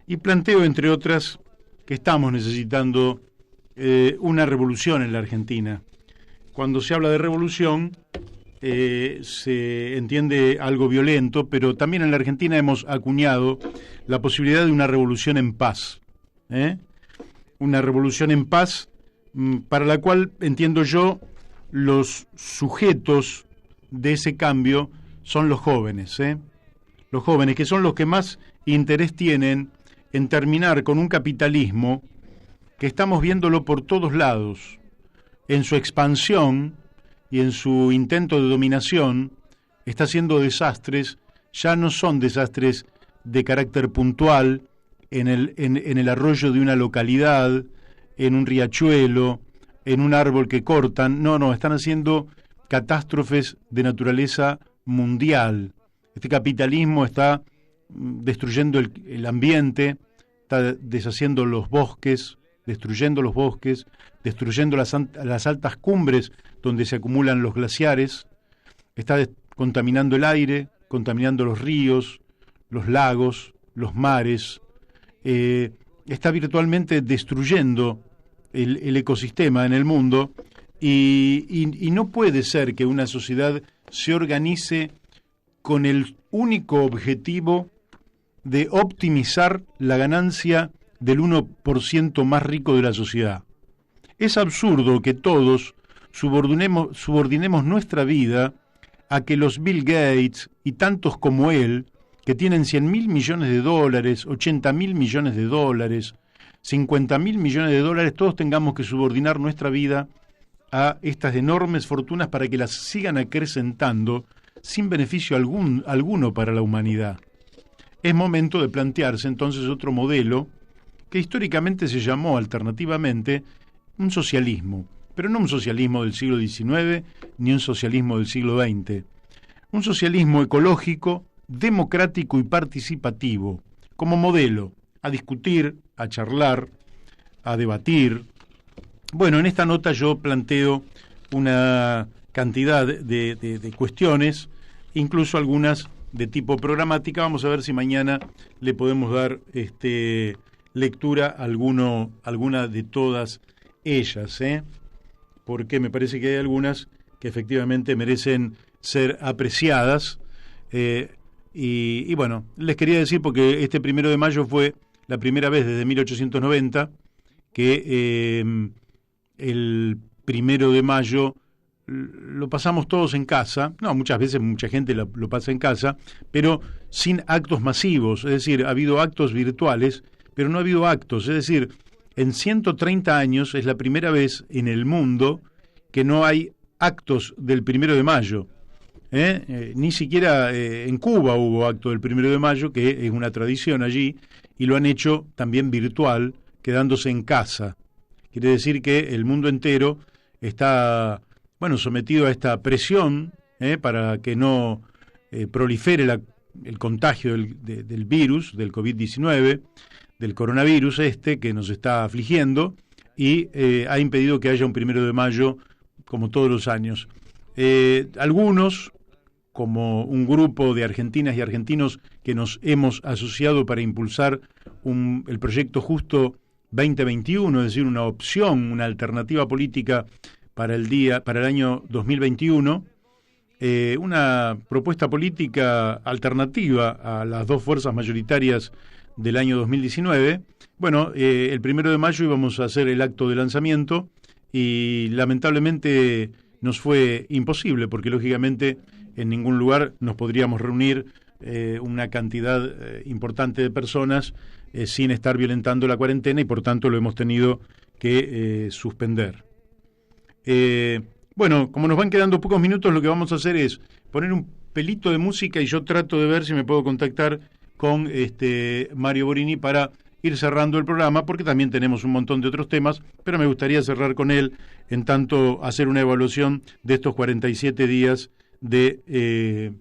y planteo, entre otras, que estamos necesitando una revolución en la Argentina. cuando se habla de revolución se entiende algo violento, pero también en la Argentina hemos acuñado la posibilidad de una revolución en paz. Una revolución en paz para la cual, entiendo yo, los sujetos de ese cambio son los jóvenes. Los jóvenes, que son los que más interés tienen en terminar con un capitalismo que estamos viéndolo por todos lados, en su expansión y en su intento de dominación, está haciendo desastres. Ya no son desastres de carácter puntual en el arroyo de una localidad, en un riachuelo, en un árbol que cortan. No, están haciendo catástrofes de naturaleza mundial. Este capitalismo está destruyendo el ambiente, está deshaciendo los bosques, destruyendo las altas cumbres donde se acumulan los glaciares, está contaminando el aire, contaminando los ríos, los lagos, los mares, está virtualmente destruyendo el ecosistema en el mundo y no puede ser que una sociedad se organice con el único objetivo de optimizar la ganancia del 1% más rico de la sociedad. Es absurdo que todos subordinemos nuestra vida a que los Bill Gates y tantos como él, que tienen 100.000 millones de dólares, 80.000 millones de dólares, 50.000 millones de dólares, todos tengamos que subordinar nuestra vida a estas enormes fortunas para que las sigan acrecentando sin beneficio alguno para la humanidad. Es momento de plantearse entonces otro modelo que históricamente se llamó alternativamente un socialismo, pero no un socialismo del siglo XIX ni un socialismo del siglo XX. Un socialismo ecológico, democrático y participativo, como modelo, a discutir, a charlar, a debatir. Bueno, en esta nota yo planteo una cantidad de cuestiones, incluso algunas de tipo programática. Vamos a ver si mañana le podemos dar lectura a alguna de todas ellas, porque me parece que hay algunas que efectivamente merecen ser apreciadas. Y bueno, les quería decir, porque este 1 de mayo fue la primera vez desde 1890 que el 1 de mayo lo pasamos todos en casa. No, muchas veces mucha gente lo pasa en casa, pero sin actos masivos. Es decir, ha habido actos virtuales, pero no ha habido actos. Es decir, en 130 años es la primera vez en el mundo que no hay actos del 1 de mayo. Ni siquiera en Cuba hubo acto del 1 de mayo, que es una tradición allí, y lo han hecho también virtual, quedándose en casa. Quiere decir que el mundo entero está, sometido a esta presión para que no prolifere el contagio del virus, del COVID-19, del coronavirus que nos está afligiendo, y ha impedido que haya un 1 de mayo como todos los años. Algunos, como un grupo de argentinas y argentinos que nos hemos asociado para impulsar el proyecto Justo 2021, es decir, una opción, una alternativa política para el año 2021, una propuesta política alternativa a las dos fuerzas mayoritarias del año 2019. Bueno, el 1 de mayo íbamos a hacer el acto de lanzamiento y lamentablemente nos fue imposible, porque lógicamente en ningún lugar nos podríamos reunir una cantidad importante de personas sin estar violentando la cuarentena, y por tanto lo hemos tenido que suspender. Como nos van quedando pocos minutos, lo que vamos a hacer es poner un pelito de música y yo trato de ver si me puedo contactar con Mario Borini para ir cerrando el programa, porque también tenemos un montón de otros temas, pero me gustaría cerrar con él, en tanto hacer una evaluación de estos 47 días de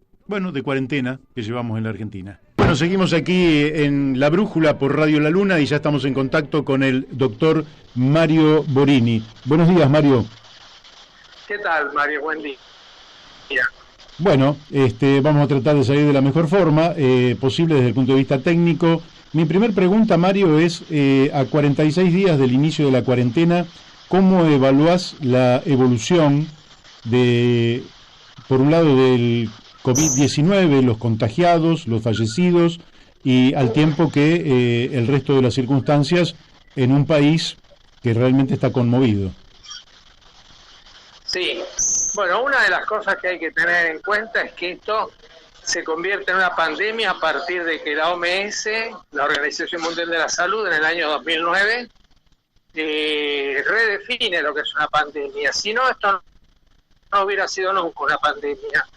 cuarentena que llevamos en la Argentina. Bueno, seguimos aquí en La Brújula por Radio La Luna y ya estamos en contacto con el doctor Mario Borini. Buenos días, Mario. ¿Qué tal, Mario? Buen día. Bueno, vamos a tratar de salir de la mejor forma posible desde el punto de vista técnico. Mi primer pregunta, Mario, es a 46 días del inicio de la cuarentena, ¿cómo evaluás la evolución por un lado, del COVID-19, los contagiados, los fallecidos, y al tiempo que el resto de las circunstancias en un país que realmente está conmovido. Sí, bueno, una de las cosas que hay que tener en cuenta es que esto se convierte en una pandemia a partir de que la OMS, la Organización Mundial de la Salud, en el año 2009, redefine lo que es una pandemia. Si no, esto no hubiera sido nunca una pandemia,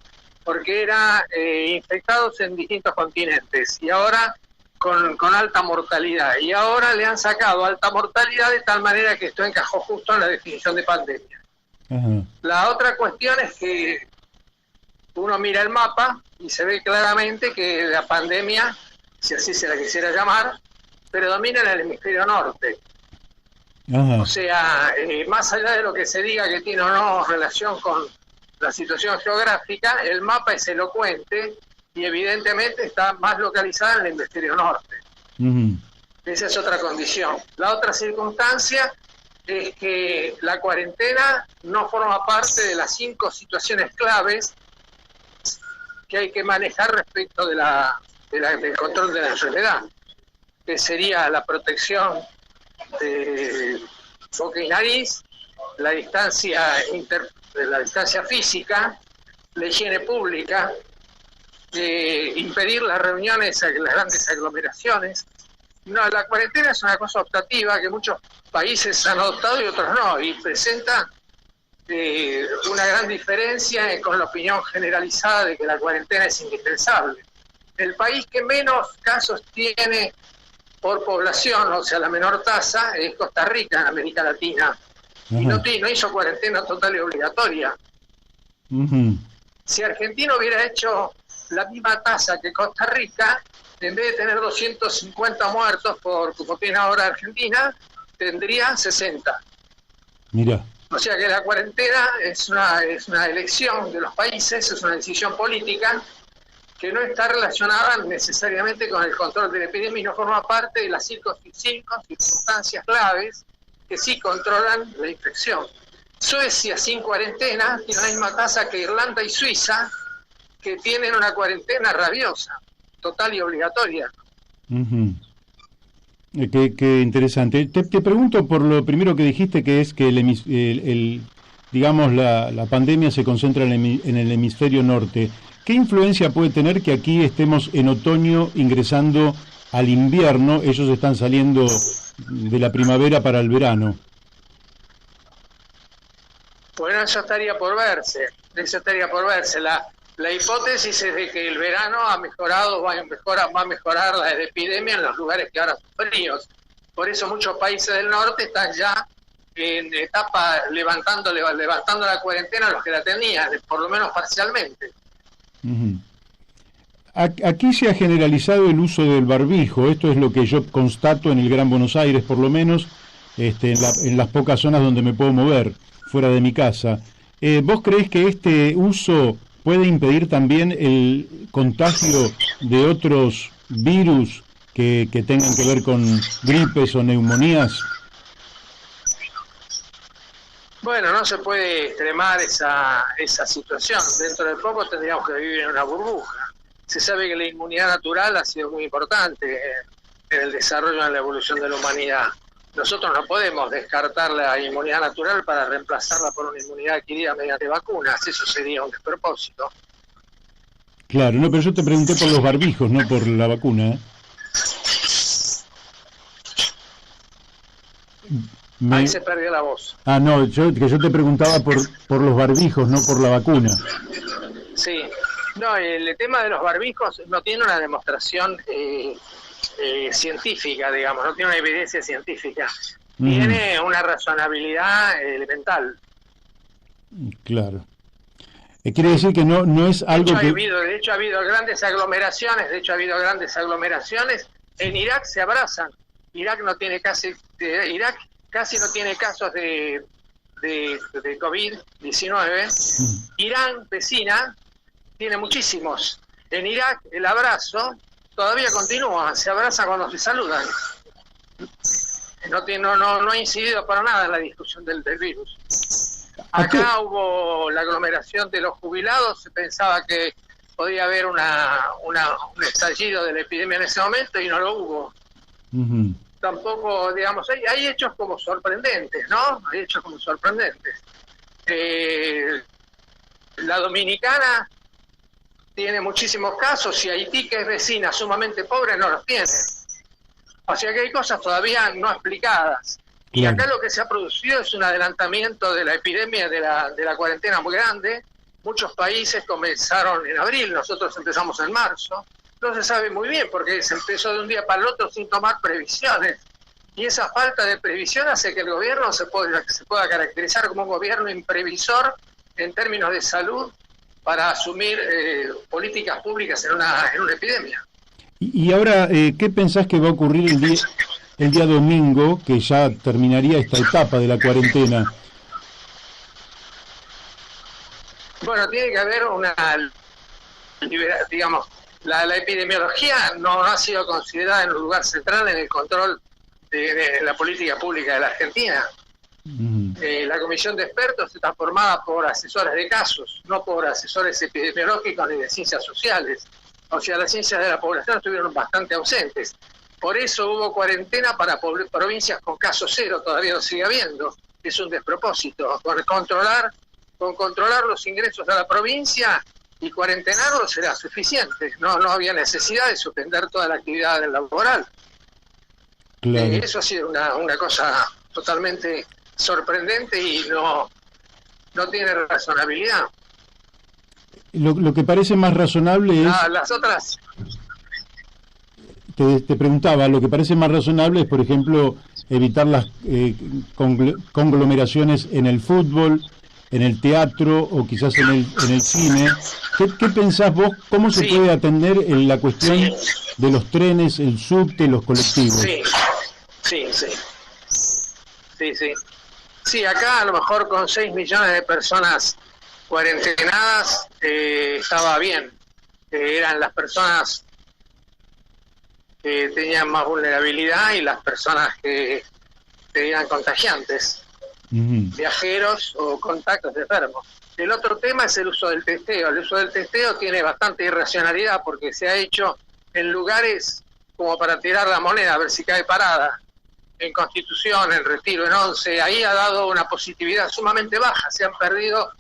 porque era infectados en distintos continentes y ahora con alta mortalidad. Y ahora le han sacado alta mortalidad de tal manera que esto encajó justo en la definición de pandemia. Uh-huh. La otra cuestión es que uno mira el mapa y se ve claramente que la pandemia, si así se la quisiera llamar, predomina en el hemisferio norte. Uh-huh. O sea, más allá de lo que se diga que tiene o no relación con la situación geográfica, el mapa es elocuente y evidentemente está más localizada en el hemisferio norte. Uh-huh. Esa es otra condición. La otra circunstancia es que la cuarentena no forma parte de las 5 situaciones claves que hay que manejar respecto del control de la enfermedad, que sería la protección de boca y nariz, la distancia física, la higiene pública, impedir las reuniones, las grandes aglomeraciones. No, la cuarentena es una cosa optativa que muchos países han adoptado y otros no, y presenta una gran diferencia con la opinión generalizada de que la cuarentena es indispensable. El país que menos casos tiene por población, o sea, la menor tasa, es Costa Rica, en América Latina. Uh-huh. Y no hizo cuarentena total y obligatoria. Uh-huh. Si Argentina hubiera hecho la misma tasa que Costa Rica, en vez de tener 250 muertos como tiene ahora Argentina, tendría 60. Mira. O sea que la cuarentena es una elección de los países, es una decisión política que no está relacionada necesariamente con el control de la epidemia y no forma parte de las 5 circunstancias claves que sí controlan la infección. Suecia sin cuarentena tiene la misma tasa que Irlanda y Suiza, que tienen una cuarentena rabiosa, total y obligatoria. Uh-huh. Qué interesante. Te pregunto por lo primero que dijiste, que es que digamos la pandemia se concentra en el hemisferio norte. ¿Qué influencia puede tener que aquí estemos en otoño ingresando al invierno? Ellos están saliendo de la primavera para el verano. Bueno, eso estaría por verse. La hipótesis es de que el verano va a mejorar la epidemia en los lugares que ahora son fríos. Por eso muchos países del norte están ya en etapa levantando la cuarentena los que la tenían, por lo menos parcialmente. Uh-huh. Aquí se ha generalizado el uso del barbijo. Esto es lo que yo constato en el Gran Buenos Aires, por lo menos, en las pocas zonas donde me puedo mover, fuera de mi casa. ¿Vos creés que este uso puede impedir también el contagio de otros virus que tengan que ver con gripes o neumonías? Bueno, no se puede extremar esa situación. Dentro de poco tendríamos que vivir en una burbuja. Se sabe que la inmunidad natural ha sido muy importante en el desarrollo, en la evolución de la humanidad. Nosotros no podemos descartar la inmunidad natural para reemplazarla por una inmunidad adquirida mediante vacunas. Eso sería un despropósito. Claro, no, pero yo te pregunté por los barbijos, no por la vacuna, ¿eh? Ahí se perdió la voz. No, yo te preguntaba por los barbijos, no por la vacuna. Sí. No, el tema de los barbijos no tiene una demostración científica, digamos, no tiene una evidencia científica. Tiene una razonabilidad elemental. Claro. Quiere decir que no es algo de hecho ha habido grandes aglomeraciones. En Irak se abrazan. Irak casi no tiene casos de COVID-19. Irán, vecina, tiene muchísimos. En Irak el abrazo todavía continúa, se abraza cuando se saludan. No ha incidido para nada en la discusión del virus. Acá hubo la aglomeración de los jubilados, se pensaba que podía haber un estallido de la epidemia en ese momento y no lo hubo. Uh-huh. Tampoco, digamos, hay hechos como sorprendentes, ¿no? Hay hechos como sorprendentes. La Dominicana tiene muchísimos casos y Haití, que es vecina sumamente pobre, no los tiene. O sea que hay cosas todavía no explicadas. Y acá lo que se ha producido es un adelantamiento de la epidemia, de la cuarentena muy grande. Muchos países comenzaron en abril, nosotros empezamos en marzo. No se sabe muy bien porque se empezó de un día para el otro sin tomar previsiones. Y esa falta de previsión hace que el gobierno se pueda caracterizar como un gobierno imprevisor en términos de salud para asumir políticas públicas en una epidemia. Y ahora, ¿qué pensás que va a ocurrir el día domingo, que ya terminaría esta etapa de la cuarentena? Bueno, tiene que haber digamos, la epidemiología no ha sido considerada en un lugar central en el control de la política pública de la Argentina. La comisión de expertos está formada por asesores de casos, no por asesores epidemiológicos ni de ciencias sociales. O sea, las ciencias de la población estuvieron bastante ausentes. Por eso hubo cuarentena para provincias con casos cero, todavía lo sigue habiendo. Es un despropósito. Con controlar los ingresos de la provincia y cuarentenarlos será suficiente. No había necesidad de suspender toda la actividad laboral. Claro. Eso ha sido una cosa totalmente sorprendente y no tiene razonabilidad. Lo que parece más razonable es... Las otras... Te preguntaba, lo que parece más razonable es, por ejemplo, evitar las conglomeraciones en el fútbol, en el teatro o quizás en el cine. ¿Qué pensás vos? ¿Cómo se puede atender en la cuestión de los trenes, el subte, los colectivos? Sí, acá a lo mejor con 6 millones de personas cuarentenadas estaba bien. Eran las personas que tenían más vulnerabilidad y las personas que eran contagiantes, viajeros o contactos de enfermos. El otro tema es el uso del testeo. El uso del testeo tiene bastante irracionalidad porque se ha hecho en lugares como para tirar la moneda a ver si cae parada. En Constitución, en Retiro, en Once, ahí ha dado una positividad sumamente baja. Se han perdido,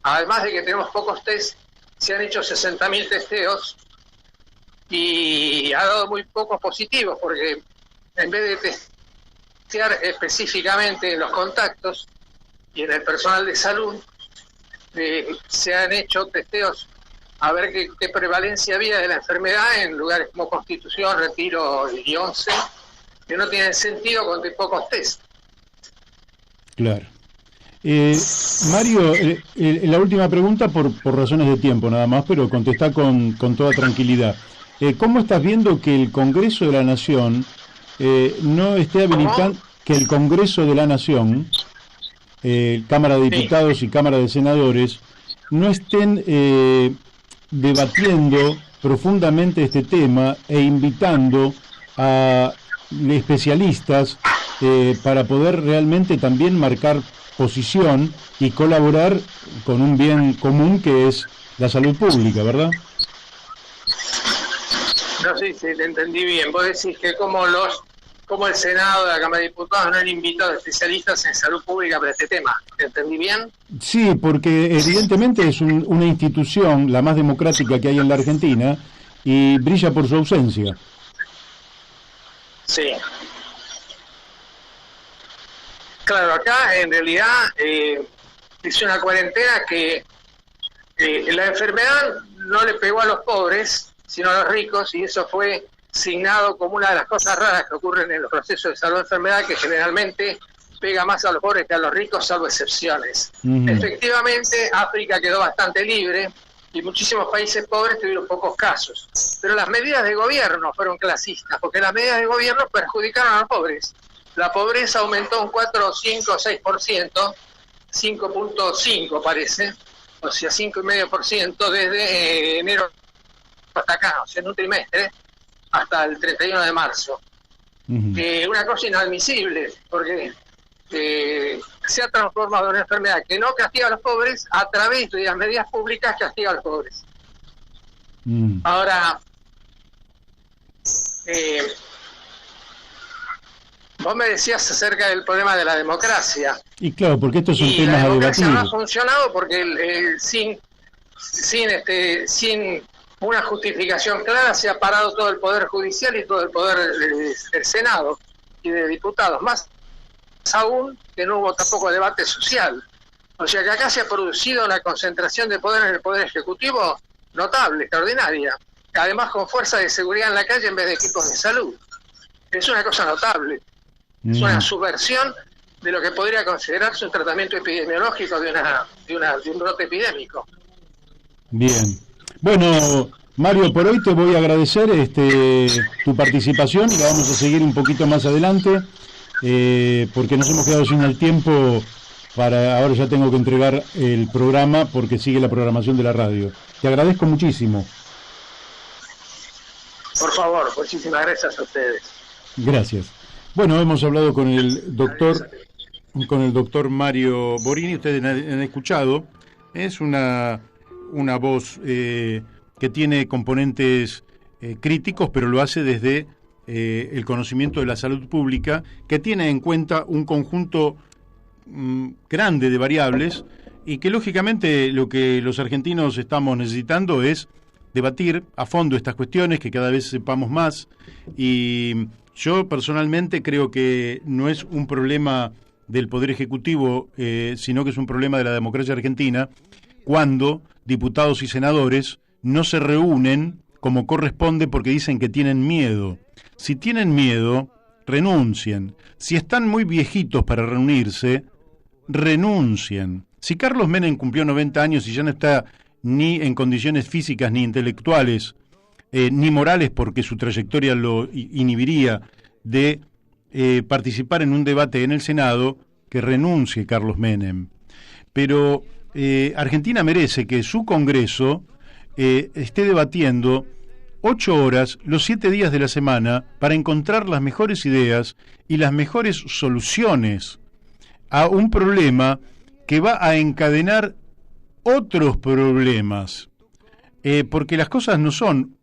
además de que tenemos pocos test, se han hecho 60.000 testeos y ha dado muy pocos positivos porque en vez de testear específicamente en los contactos y en el personal de salud, se han hecho testeos a ver qué prevalencia había de la enfermedad en lugares como Constitución, Retiro y Once, que no tienen sentido con pocos test. Claro. Mario, la última pregunta por razones de tiempo nada más, pero contestá con toda tranquilidad. ¿Cómo estás viendo que el Congreso de la Nación no esté habilitando, que el Congreso de la Nación, Cámara de Diputados y Cámara de Senadores, no estén debatiendo profundamente este tema e invitando a especialistas para poder realmente también marcar posición y colaborar con un bien común que es la salud pública, ¿verdad? No sé si te entendí bien. Vos decís que como el Senado de la Cámara de Diputados no han invitado especialistas en salud pública para este tema. ¿Te entendí bien? Sí, porque evidentemente es una institución, la más democrática que hay en la Argentina, y brilla por su ausencia. Sí. Claro, acá en realidad es una cuarentena que la enfermedad no le pegó a los pobres, sino a los ricos, y eso fue signado como una de las cosas raras que ocurren en los procesos de salud-enfermedad, que generalmente pega más a los pobres que a los ricos, salvo excepciones. Efectivamente, África quedó bastante libre y muchísimos países pobres tuvieron pocos casos. Pero las medidas de gobierno fueron clasistas, porque las medidas de gobierno perjudicaron a los pobres. La pobreza aumentó un 4, 5, 6%, 5.5 parece, o sea, 5,5% desde enero hasta acá, o sea, en un trimestre, hasta el 31 de marzo. Una cosa inadmisible, porque se ha transformado en una enfermedad que no castiga a los pobres, a través de las medidas públicas castiga a los pobres. Ahora, vos me decías acerca del problema de la democracia. Y claro, porque estos son temas a debatir. La democracia no ha funcionado porque sin una justificación clara se ha parado todo el poder judicial y todo el poder del Senado y de diputados. Más aún que no hubo tampoco debate social. O sea que acá se ha producido una concentración de poder en el poder ejecutivo notable, extraordinaria. Además con fuerza de seguridad en la calle en vez de equipos de salud. Es una cosa notable. Es una subversión de lo que podría considerarse un tratamiento epidemiológico de un brote epidémico. Bien. Bueno, Mario, por hoy te voy a agradecer tu participación y la vamos a seguir un poquito más adelante, porque nos hemos quedado sin el tiempo ahora ya tengo que entregar el programa porque sigue la programación de la radio. Te agradezco muchísimo. Por favor, muchísimas gracias a ustedes. Gracias. Bueno, hemos hablado con el doctor Mario Borini, ustedes han escuchado, es una voz que tiene componentes críticos, pero lo hace desde el conocimiento de la salud pública, que tiene en cuenta un conjunto grande de variables y que lógicamente lo que los argentinos estamos necesitando es debatir a fondo estas cuestiones, que cada vez sepamos más, y yo personalmente creo que no es un problema del Poder Ejecutivo, sino que es un problema de la democracia argentina, cuando diputados y senadores no se reúnen como corresponde porque dicen que tienen miedo. Si tienen miedo, renuncien. Si están muy viejitos para reunirse, renuncien. Si Carlos Menem cumplió 90 años y ya no está ni en condiciones físicas ni intelectuales, ni morales, porque su trayectoria lo inhibiría de participar en un debate en el Senado, que renuncie Carlos Menem. Pero Argentina merece que su Congreso esté debatiendo 8 horas los 7 días de la semana para encontrar las mejores ideas y las mejores soluciones a un problema que va a encadenar otros problemas, porque las cosas no son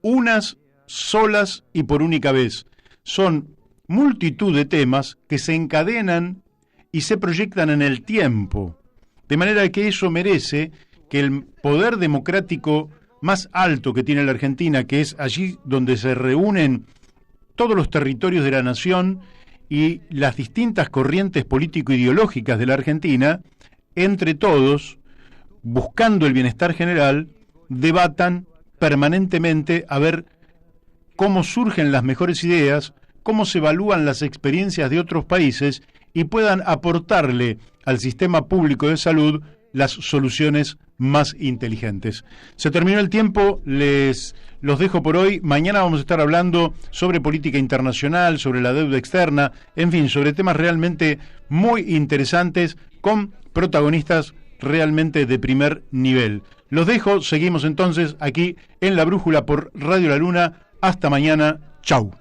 unas solas y por única vez, son multitud de temas que se encadenan y se proyectan en el tiempo, de manera que eso merece que el poder democrático más alto que tiene la Argentina, que es allí donde se reúnen todos los territorios de la nación y las distintas corrientes político-ideológicas de la Argentina, entre todos, buscando el bienestar general, debatan permanentemente a ver cómo surgen las mejores ideas, cómo se evalúan las experiencias de otros países y puedan aportarle al sistema público de salud las soluciones más inteligentes. Se terminó el tiempo, los dejo por hoy. Mañana vamos a estar hablando sobre política internacional, sobre la deuda externa, en fin, sobre temas realmente muy interesantes con protagonistas realmente de primer nivel. Los dejo, seguimos entonces aquí en La Brújula por Radio La Luna. Hasta mañana, chau.